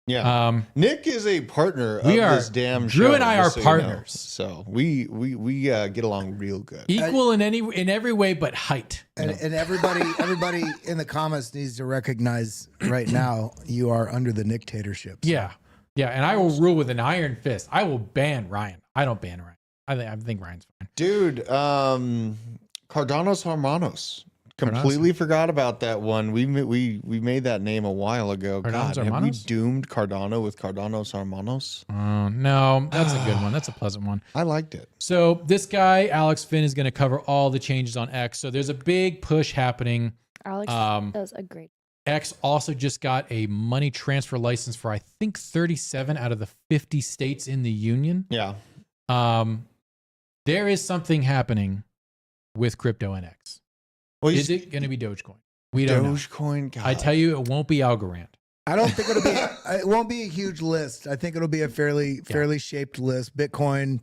Yeah. Nick is a partner of this damn show.
Drew and I are partners.
So we get along real good.
Equal in every way but height.
And everybody in the comments needs to recognize right now you are under the dictatorship. So.
Yeah. Yeah, and I will rule with an iron fist. I will ban Ryan. I don't ban Ryan. I think Ryan's fine.
Dude, Cardano's Hermanos. Completely forgot about that one. We made that name a while ago.
Cardano's
God, have we
Hermanos?
doomed Cardano with Cardano's Hermanos?
No, that's a good one. That's a pleasant one.
I liked it.
So this guy, Alex Finn, is going to cover all the changes on X. So there's a big push happening.
Alex does a great.
X also just got a money transfer license for, I think, 37 out of the 50 states in the union.
Yeah.
There is something happening with crypto and X.
Well,
is it going to be Dogecoin? We don't know.
Dogecoin, God.
I tell you, it won't be Algorand.
I don't think it'll be. It won't be a huge list. I think it'll be a fairly shaped list. Bitcoin,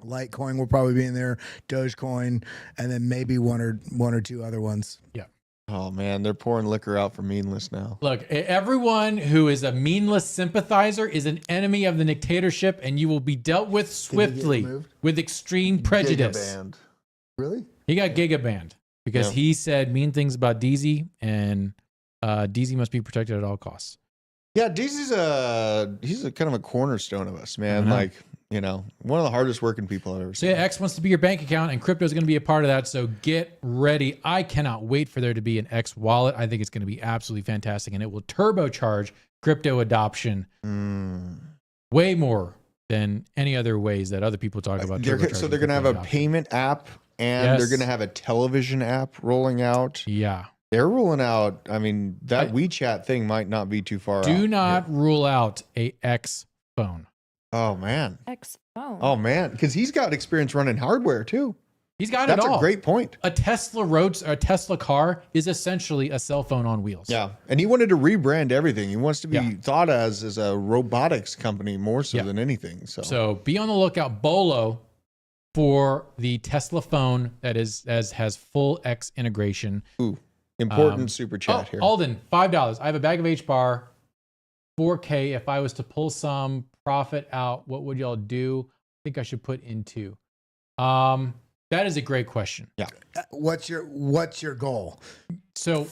Litecoin will probably be in there. Dogecoin, and then maybe one or two other ones.
Yeah.
Oh man, they're pouring liquor out for meanless now.
Look, everyone who is a meanless sympathizer is an enemy of the dictatorship, and you will be dealt with swiftly with extreme prejudice.
Gigabanned.
Really?
He got gigabanned because he said mean things about DZ, and DZ must be protected at all costs.
Yeah, DZ's he's a kind of a cornerstone of us, man. Like, you know, one of the hardest working people I've ever seen.
So yeah, X wants to be your bank account, and crypto is going to be a part of that. So get ready. I cannot wait for there to be an X wallet. I think it's going to be absolutely fantastic, and it will turbocharge crypto adoption way more than any other ways that other people talk about.
So they're going to have a payment app, and they're going to have a television app rolling out.
Yeah.
They're rolling out. I mean, that WeChat thing might not be too far out.
Do not rule out a X phone.
Oh, man.
X phone.
Oh, man. Because he's got experience running hardware, too.
He's got it all.
That's a great point.
A Tesla car is essentially a cell phone on wheels.
Yeah. And he wanted to rebrand everything. He wants to be thought as a robotics company more so than anything.
So be on the lookout, Bolo, for the Tesla phone that has full X integration.
Ooh. Important super chat here.
Alden, $5. I have a bag of HBAR 4K. If I was to pull some profit out, what would y'all do? I think I should put into. That is a great question.
Yeah.
What's your goal?
So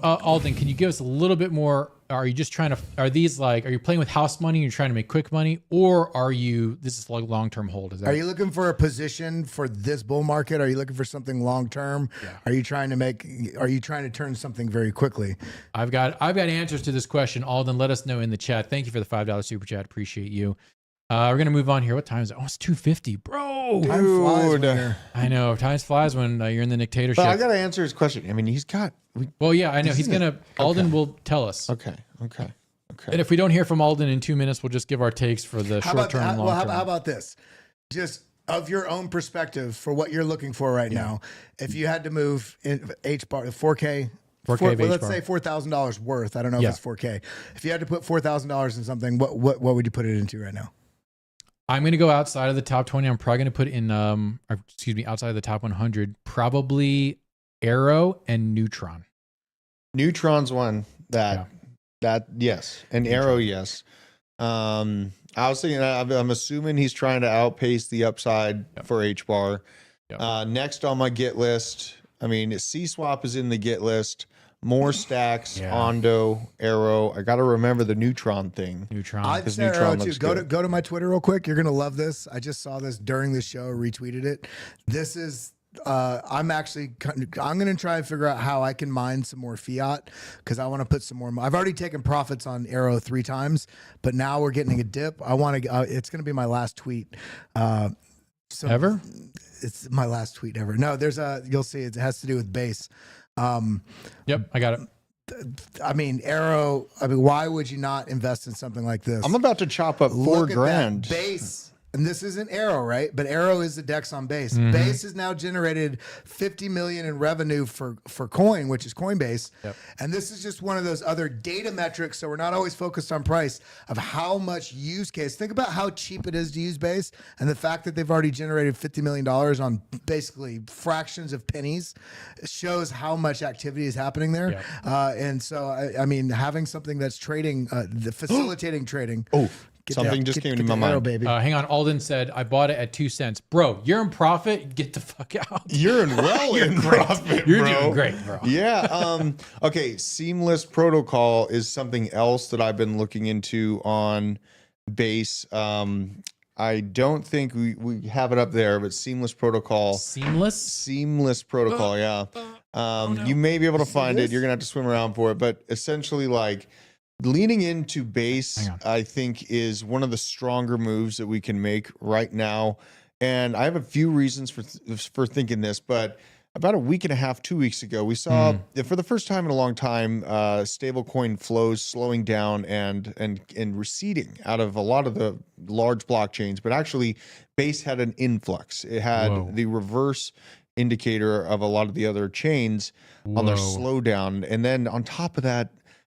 Alden, can you give us a little bit more? Are you just are you playing with house money and you're trying to make quick money, or this is like long-term hold?
Are you looking for a position for this bull market? Are you looking for something long-term? Yeah. Are you trying to turn something very quickly?
I've got answers to this question. Alden, let us know in the chat. Thank you for the $5 super chat. Appreciate you. We're going to move on here. What time is it? Oh, it's 2:50, bro.
Time flies.
I know. Time flies when you're in the dictatorship.
But I got to answer his question. I mean, he's got...
Well, yeah, I know. He's going to... Alden will tell us.
Okay.
And if we don't hear from Alden in 2 minutes, we'll just give our takes for the short-term and long-term.
How about this? Just of your own perspective for what you're looking for right now, if you had to move in HBAR, 4K... let's say $4,000 worth. I don't know if it's 4K. If you had to put $4,000 in something, what would you put it into right now?
I'm going to go outside of the top 20. I'm probably going to put in, outside of the top 100, probably Arrow and Neutron.
Neutron's one that yes. And Arrow, yes. I was thinking, I'm assuming he's trying to outpace the upside for HBAR. Yep. Next on my get list, I mean, C-Swap is in the get list. More stacks, Ondo, Arrow. I got to remember the Neutron thing.
I'd say Arrow too. Go to my Twitter real quick. You're gonna love this. I just saw this during the show. Retweeted it. This is. I'm gonna try and figure out how I can mine some more fiat because I want to put some more. I've already taken profits on Arrow 3 times, but now we're getting a dip. I want to. It's gonna be my last tweet.
Ever?
It's my last tweet ever. No, you'll see it has to do with base.
Yep, I got it.
I mean, Arrow. I mean, why would you not invest in something like this?
I'm about to chop up
Look at
$4,000.
that base. And this isn't Arrow, right? But Arrow is the DEX on Base. Base has now generated $50 million in revenue for Coin, which is Coinbase.
Yep.
And this is just one of those other data metrics. So we're not always focused on price of how much use case. Think about how cheap it is to use Base, and the fact that they've already generated $50 million on basically fractions of pennies shows how much activity is happening there.
Yep.
And so, I mean, having something that's trading, facilitating trading.
Oh. Something just came to my mind.
Baby.
Hang on. Alden said, I bought it at 2 cents. Bro, you're in profit. Get the fuck out.
You're in profit,
You're
bro.
doing great, bro.
Yeah. Okay. Seamless protocol is something else that I've been looking into on Base. I don't think we have it up there, but Seamless protocol. Seamless protocol. Yeah. You may be able to find it. You're gonna have to swim around for it, but essentially, like, leaning into Base, I think, is one of the stronger moves that we can make right now. And I have a few reasons for thinking this, but about a week and a half, 2 weeks ago, we saw, for the first time in a long time, stablecoin flows slowing down and receding out of a lot of the large blockchains. But actually, Base had an influx. It had the reverse indicator of a lot of the other chains on their slowdown. And then on top of that,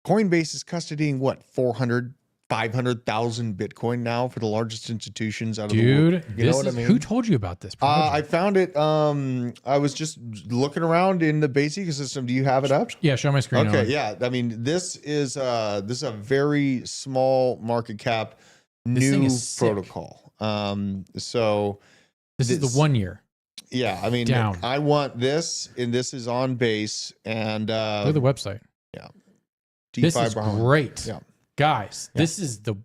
Coinbase is custodying what, 500,000 Bitcoin now for the largest institutions out of the world.
You know what I mean? Who told you about this?
I found it. I was just looking around in the Base ecosystem. Do you have it up?
Yeah, show my screen.
Okay, yeah. I mean, this is a very small market cap new protocol. So
this is the 1 year.
Yeah, I mean, I want this, and this is on Base, and
look at the website.
Yeah.
This is great.
Yeah.
Guys, this is the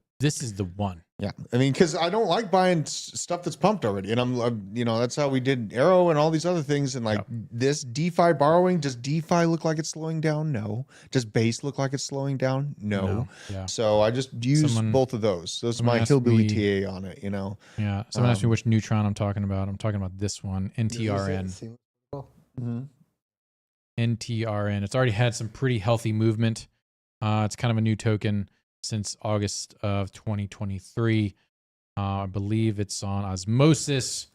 one.
Yeah. I mean, because I don't like buying stuff that's pumped already. And I'm that's how we did Arrow and all these other things. And like this DeFi borrowing, does DeFi look like it's slowing down? No. Does Base look like it's slowing down? No.
Yeah.
So I just use both of those. Those are my hillbilly TA on it,
Yeah. Someone asked me which Neutron I'm talking about. I'm talking about this one, NTRN. NTRN. It's already had some pretty healthy movement. It's kind of a new token since August of 2023. I believe it's on Osmosis,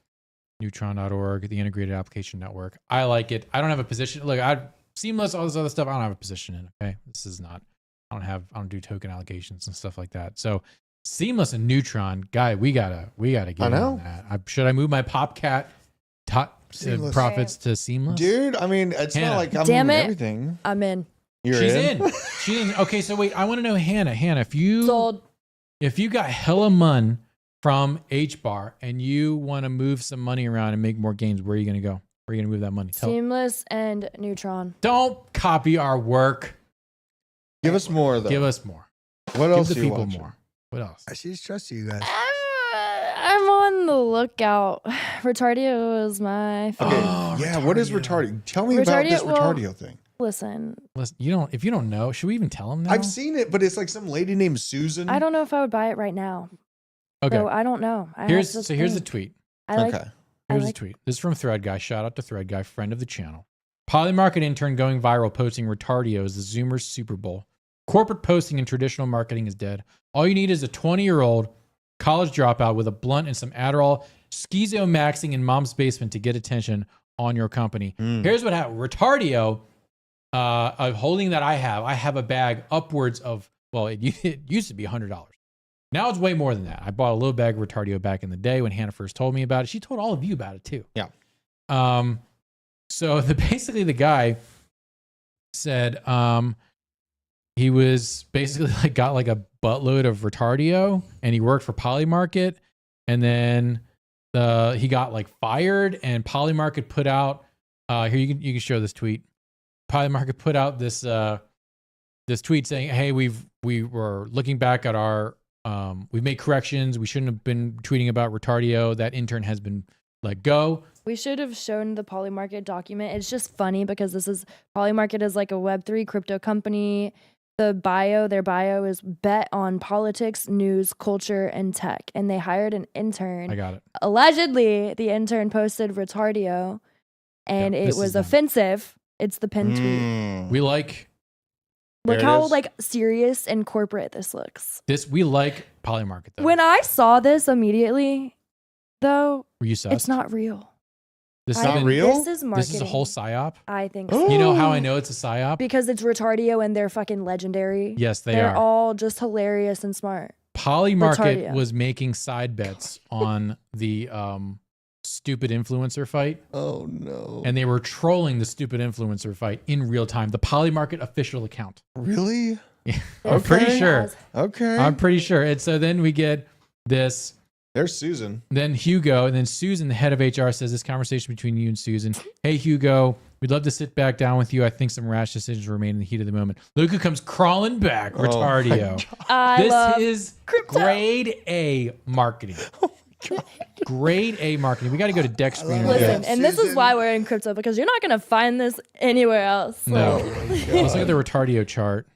neutron.org, the integrated application network. I like it. I don't have a position. Look, Seamless, all this other stuff, I don't have a position in. Okay. This is not, I don't do token allocations and stuff like that. So Seamless and Neutron, guy, we gotta get on that. Should I move my PopCat profits to Seamless?
Dude, I mean, it's
Hannah.
not like I'm
Damn
moving
it.
everything.
I'm in.
She's in. Okay, so wait, I want to know, Hannah, if you got hella mun from HBAR and you want to move some money around and make more gains, where are you going to go? Where are you going to move that money?
Seamless and Neutron.
Don't copy our work.
Give us more, though.
Give us more.
What else?
Give the people more. What else?
I just trust you guys.
I'm on the lookout. Retardio is my favorite.
Yeah, what is Retardio? Tell me about this Retardio thing.
Listen,
if you don't know, should we even tell them now?
I've seen it, but it's like some lady named Susan.
I don't know if I would buy it right now.
Okay.
So I don't know.
Here's the tweet.
Here's
the tweet. This is from Thread Guy. Shout out to Thread Guy, friend of the channel. Polymarket intern going viral posting Retardio is the Zoomers Super Bowl. Corporate posting in traditional marketing is dead. All you need is a 20-year-old college dropout with a blunt and some Adderall, schizo maxing in mom's basement to get attention on your company. Here's what happened. Retardio, a holding that I have a bag upwards of, it used to be $100. Now it's way more than that. I bought a little bag of Retardio back in the day when Hannah first told me about it. She told all of you about it too.
Yeah.
So basically the guy said he was basically got a buttload of Retardio and he worked for Polymarket, and then he got fired, and Polymarket put out here, you can show this tweet. Polymarket put out this tweet saying, hey, we were looking back at our we've made corrections. We shouldn't have been tweeting about Retardio. That intern has been let go.
We should have shown the Polymarket document. It's just funny because Polymarket is like a Web3 crypto company. their bio is bet on politics, news, culture, and tech. And they hired an intern.
I got it.
Allegedly, the intern posted retardio, and
Yeah,
it
this is
was
them.
offensive. It's the pin tweet.
We like
Look
There it
how
is.
like serious and corporate this looks.
this. We like Polymarket though.
When I saw this immediately, though,
Were you sus?
it's not real.
This
I-
has
not
been-
real?
This is marketing.
This is a whole psyop.
I think so.
You know how I know it's a psyop?
Because it's retardio and they're fucking legendary.
Yes, they
They're
are.
all just hilarious and smart.
Polymarket
Retardio.
was making side bets on the stupid influencer fight,
Oh no.
and they were trolling the stupid influencer fight in real time. The Polymarket official account.
Really?
I'm pretty
Okay.
sure.
Okay.
I'm pretty sure. And so then we get this.
There's Susan.
Then Hugo, and then Susan, the head of HR, says this conversation between you and Susan. Hey, Hugo, we'd love to sit back down with you. I think some rash decisions remain in the heat of the moment. Look who comes crawling back,
Oh my
Retardio.
I love
This is
crypto.
grade A marketing. Grade A marketing. We got to go to Dex Screener.
Listen,
Yeah.
and this is
Susan.
why we're in crypto, because you're not going to find this anywhere else.
No.
Like,
Let's look at the Retardio chart.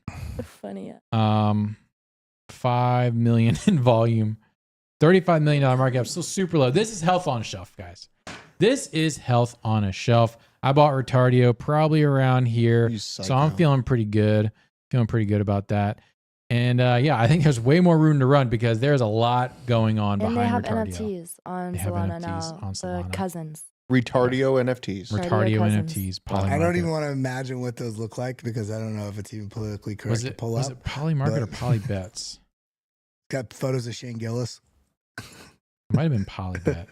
funny.
5 million in volume, $35 million market cap, still super low. This is health on a shelf, guys. This is health on a shelf. I bought Retardio probably around here,
You
so I'm
psycho.
feeling pretty good. Feeling pretty good about that. And yeah, I think there's way more room to run because there's a lot going on
And they have
behind Retardio.
NFTs on
They have
Solana
NFTs
now.
on
The
Solana.
cousins.
Retardio NFTs.
Retardio
cousins.
NFTs.
I don't
Polymarket.
even want to imagine what those look like because I don't know if it's even politically correct
Was
to
it,
pull
was
up.
it Polymarket or
but-
Polybets?
Got photos of Shane Gillis.
It might have been Polybet.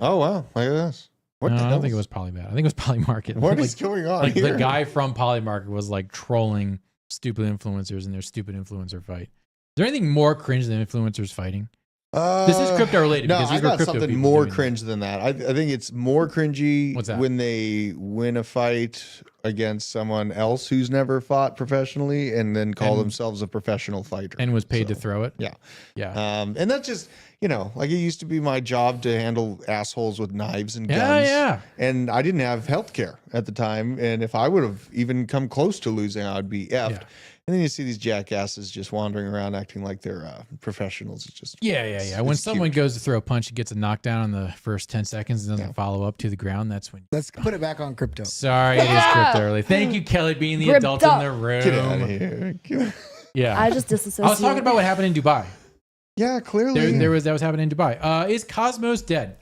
Oh wow. Look at this. What
No,
the
I
hell
don't think it was Polybet. I think it was Polymarket.
What
Like-
is going on
Like
here?
the guy from Polymarket was like trolling stupid influencers in their stupid influencer fight. Is there anything more cringe than influencers fighting? This is crypto related.
No,
because
I
these were
got
crypto
something
people
more
doing
cringe than that. I think it's more cringy
What's that?
when they win a fight against someone else who's never fought professionally and then call
And-
themselves a professional fighter.
and was paid to
So,
throw it.
Yeah.
Yeah.
And that's just, like it used to be my job to handle assholes with knives and guns.
Yeah, yeah.
And I didn't have health care at the time. And if I would have even come close to losing, I would be effed.
Yeah.
And then you see these jackasses just wandering around acting like they're professionals. It's just
Yeah. When
it's
someone
cute.
goes to throw a punch, it gets a knockdown in the first 10 seconds and doesn't follow up to the ground. That's when.
Let's put it back on crypto.
Sorry, it is crypto early. Thank you, Kelly, being the adult in the room.
Get out of here.
Yeah.
I just disassociate.
I was talking about what happened in Dubai.
Yeah, clearly.
That was happening in Dubai. Is Cosmos dead?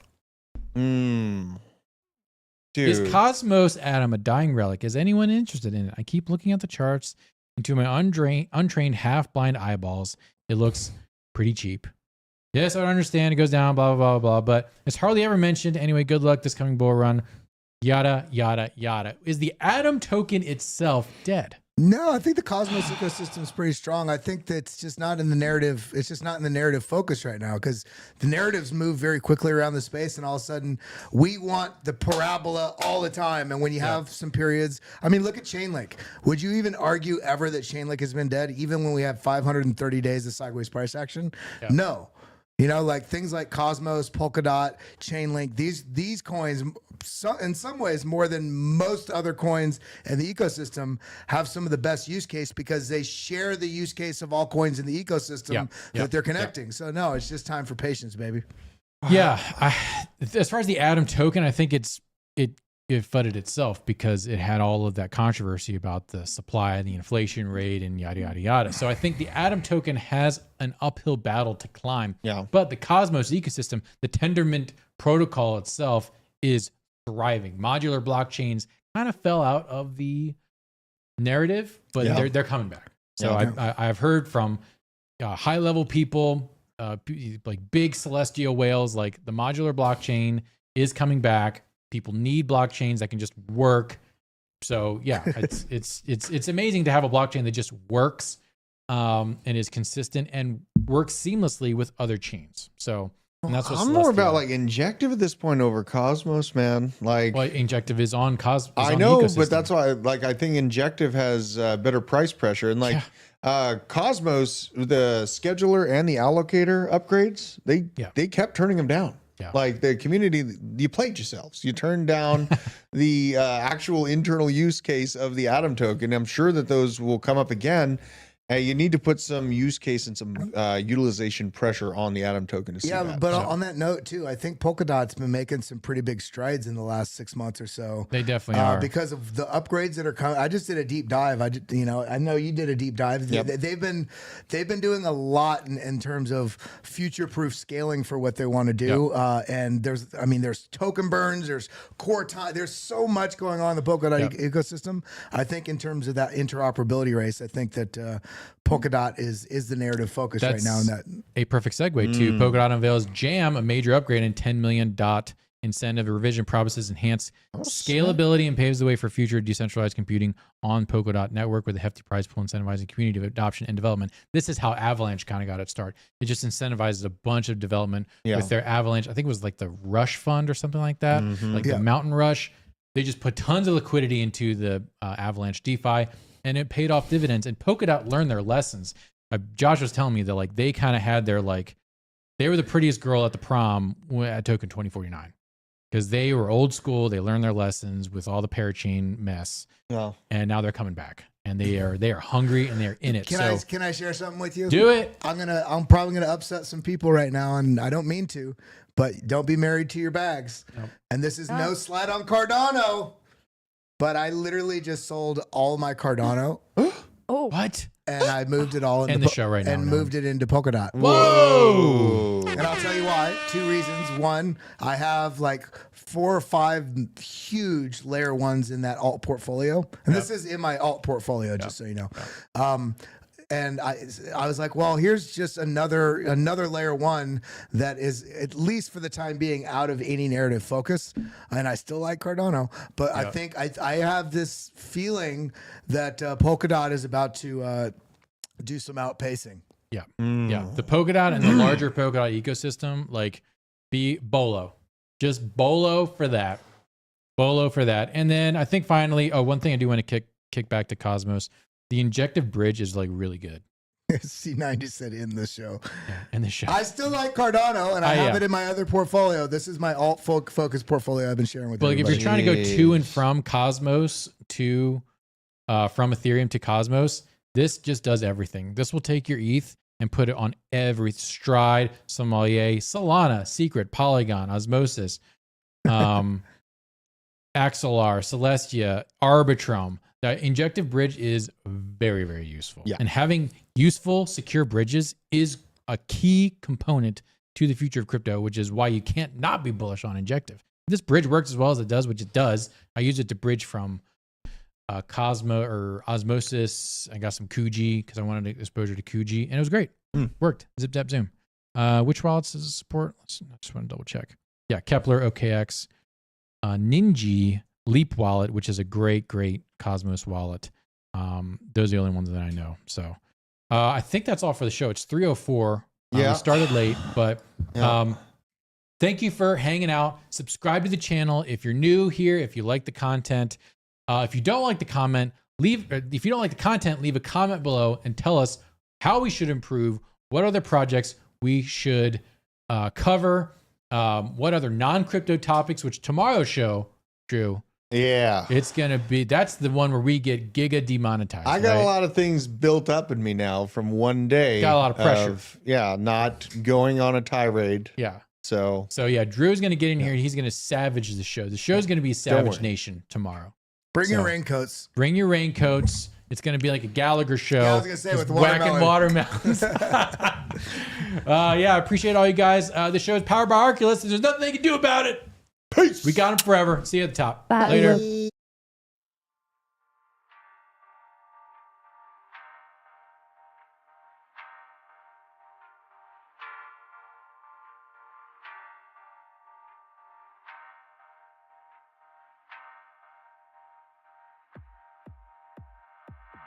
Dude.
Is Cosmos, Adam, a dying relic? Is anyone interested in it? I keep looking at the charts into my untrained, half-blind eyeballs. It looks pretty cheap. Yes, I understand. It goes down, blah, blah, blah, blah, but it's hardly ever mentioned. Anyway, good luck this coming bull run. Yada, yada, yada. Is the Atom token itself dead?
No, I think the Cosmos ecosystem is pretty strong. I think that's just not in the narrative. It's just not in the narrative focus right now because the narratives move very quickly around the space, and all of a sudden we want the parabola all the time. And when you have some periods, I mean, look at Chainlink. Would you even argue ever that Chainlink has been dead, even when we have 530 days of sideways price action?
Yeah.
No. Like things like Cosmos, Polkadot, Chainlink, these coins, in some ways more than most other coins in the ecosystem, have some of the best use case because they share the use case of all coins in the ecosystem that they're connecting. So no, it's just time for patience, baby.
Yeah. As far as the Atom token, I think it fudded itself because it had all of that controversy about the supply and the inflation rate and yada, yada, yada. So I think the Atom token has an uphill battle to climb.
Yeah.
But the Cosmos ecosystem, the Tendermint protocol itself is thriving. Modular blockchains kind of fell out of the narrative, but they're coming back. So I've heard from high level people, like big celestial whales, like the modular blockchain is coming back. People need blockchains that can just work. So yeah, it's amazing to have a blockchain that just works and is consistent and works seamlessly with other chains. So and that's what
I'm more about
Celestia-
like Injective at this point over Cosmos, man. Like
well, Injective is on Cosmos.
I know, but that's why I think Injective has better price pressure and Cosmos, the scheduler and the allocator upgrades, they kept turning them down.
Yeah.
Like the community, you played yourselves. You turned down the actual internal use case of the Atom token. I'm sure that those will come up again. Hey, you need to put some use case and some utilization pressure on the Atom token to see that.
But on that note too, I think Polkadot's been making some pretty big strides in the last 6 months or so.
They definitely are,
because of the upgrades that are coming. I just did a deep dive. I know you did a deep dive.
Yep.
They've been doing a lot in terms of future proof scaling for what they want to do.
Yep.
And there's token burns, there's core time, there's so much going on in the Polkadot ecosystem. I think in terms of that interoperability race, I think that Polkadot is the narrative focus right now. In that,
a perfect segue to Polkadot unveils Jam, a major upgrade and $10 million incentive revision promises enhanced scalability and paves the way for future decentralized computing on Polkadot network with a hefty prize pool incentivizing community adoption and development. This is how Avalanche kind of got its start. It just incentivizes a bunch of development with their Avalanche. I think it was like the Rush Fund or something like that, the Mountain Rush. They just put tons of liquidity into the Avalanche DeFi, and it paid off dividends. And Polkadot learned their lessons. Josh was telling me that like they kind of had their they were the prettiest girl at the prom at Token 2049 because they were old school. They learned their lessons with all the parachain mess, and now they're coming back. And they are hungry and they're in it.
Can I share something with you?
Do it.
I'm probably gonna upset some people right now, and I don't mean to, but don't be married to your bags. Nope. And this is no slight on Cardano, but I literally just sold all my Cardano.
Oh,
what?
And I moved it all into
the show right now,
and moved it into Polkadot.
Whoa!
And I'll tell you why. 2 reasons. One, I have like 4 or 5 huge layer ones in that alt portfolio, and this is in my alt portfolio, just so you know. And I was like, well, here's just another layer one that is, at least for the time being, out of any narrative focus. And I still like Cardano, but I think I have this feeling that Polkadot is about to do some outpacing.
Yeah. The Polkadot and the larger Polkadot ecosystem, be BOLO. Just BOLO for that. BOLO for that. And then I think finally, one thing I do want to kick back to Cosmos. The injective bridge is really good.
C90 said in the show.
Yeah, in the show.
I still like Cardano, and I have it in my other portfolio. This is my alt focus portfolio I've been sharing with everybody.
If you're trying to go to and from Cosmos to from Ethereum to Cosmos, this just does everything. This will take your ETH and put it on every Stride, Sommelier, Solana, Secret, Polygon, Osmosis, Axelar, Celestia, Arbitrum. The injective bridge is very, very useful. Yeah. And having useful, secure bridges is a key component to the future of crypto, which is why you can't not be bullish on injective. This bridge works as well as it does, which it does. I use it to bridge from Cosmo or Osmosis. I got some Kuji because I wanted exposure to Kuji, and it was great. Worked. Zip, zap, zoom. Which wallets does it support? I just want to double check. Yeah, Kepler, OKX, Ninja, Leap wallet, which is a great Cosmos wallet. Those are the only ones that I know. So I think that's all for the show. It's 3:04. We started late, but thank you for hanging out. Subscribe to the channel if you're new here, if you like the content. If you don't like the content, leave a comment below and tell us how we should improve, what other projects we should cover, what other non-crypto topics, which tomorrow's show, Drew, it's gonna be, that's the one where we get giga demonetized.
I got a lot of things built up in me now from one day.
Got a lot of pressure.
Not going on a tirade. So
Drew's gonna get in here and he's gonna savage the show. The show's gonna be Savage Nation tomorrow.
Bring your raincoats.
Bring your raincoats. It's gonna be like a Gallagher show.
Yeah, I was gonna say, with
whacking watermelons. I appreciate all you guys. The show is powered by Arculus. There's nothing they can do about it. Peace. We got them forever. See you at the top.
Bye.
Later.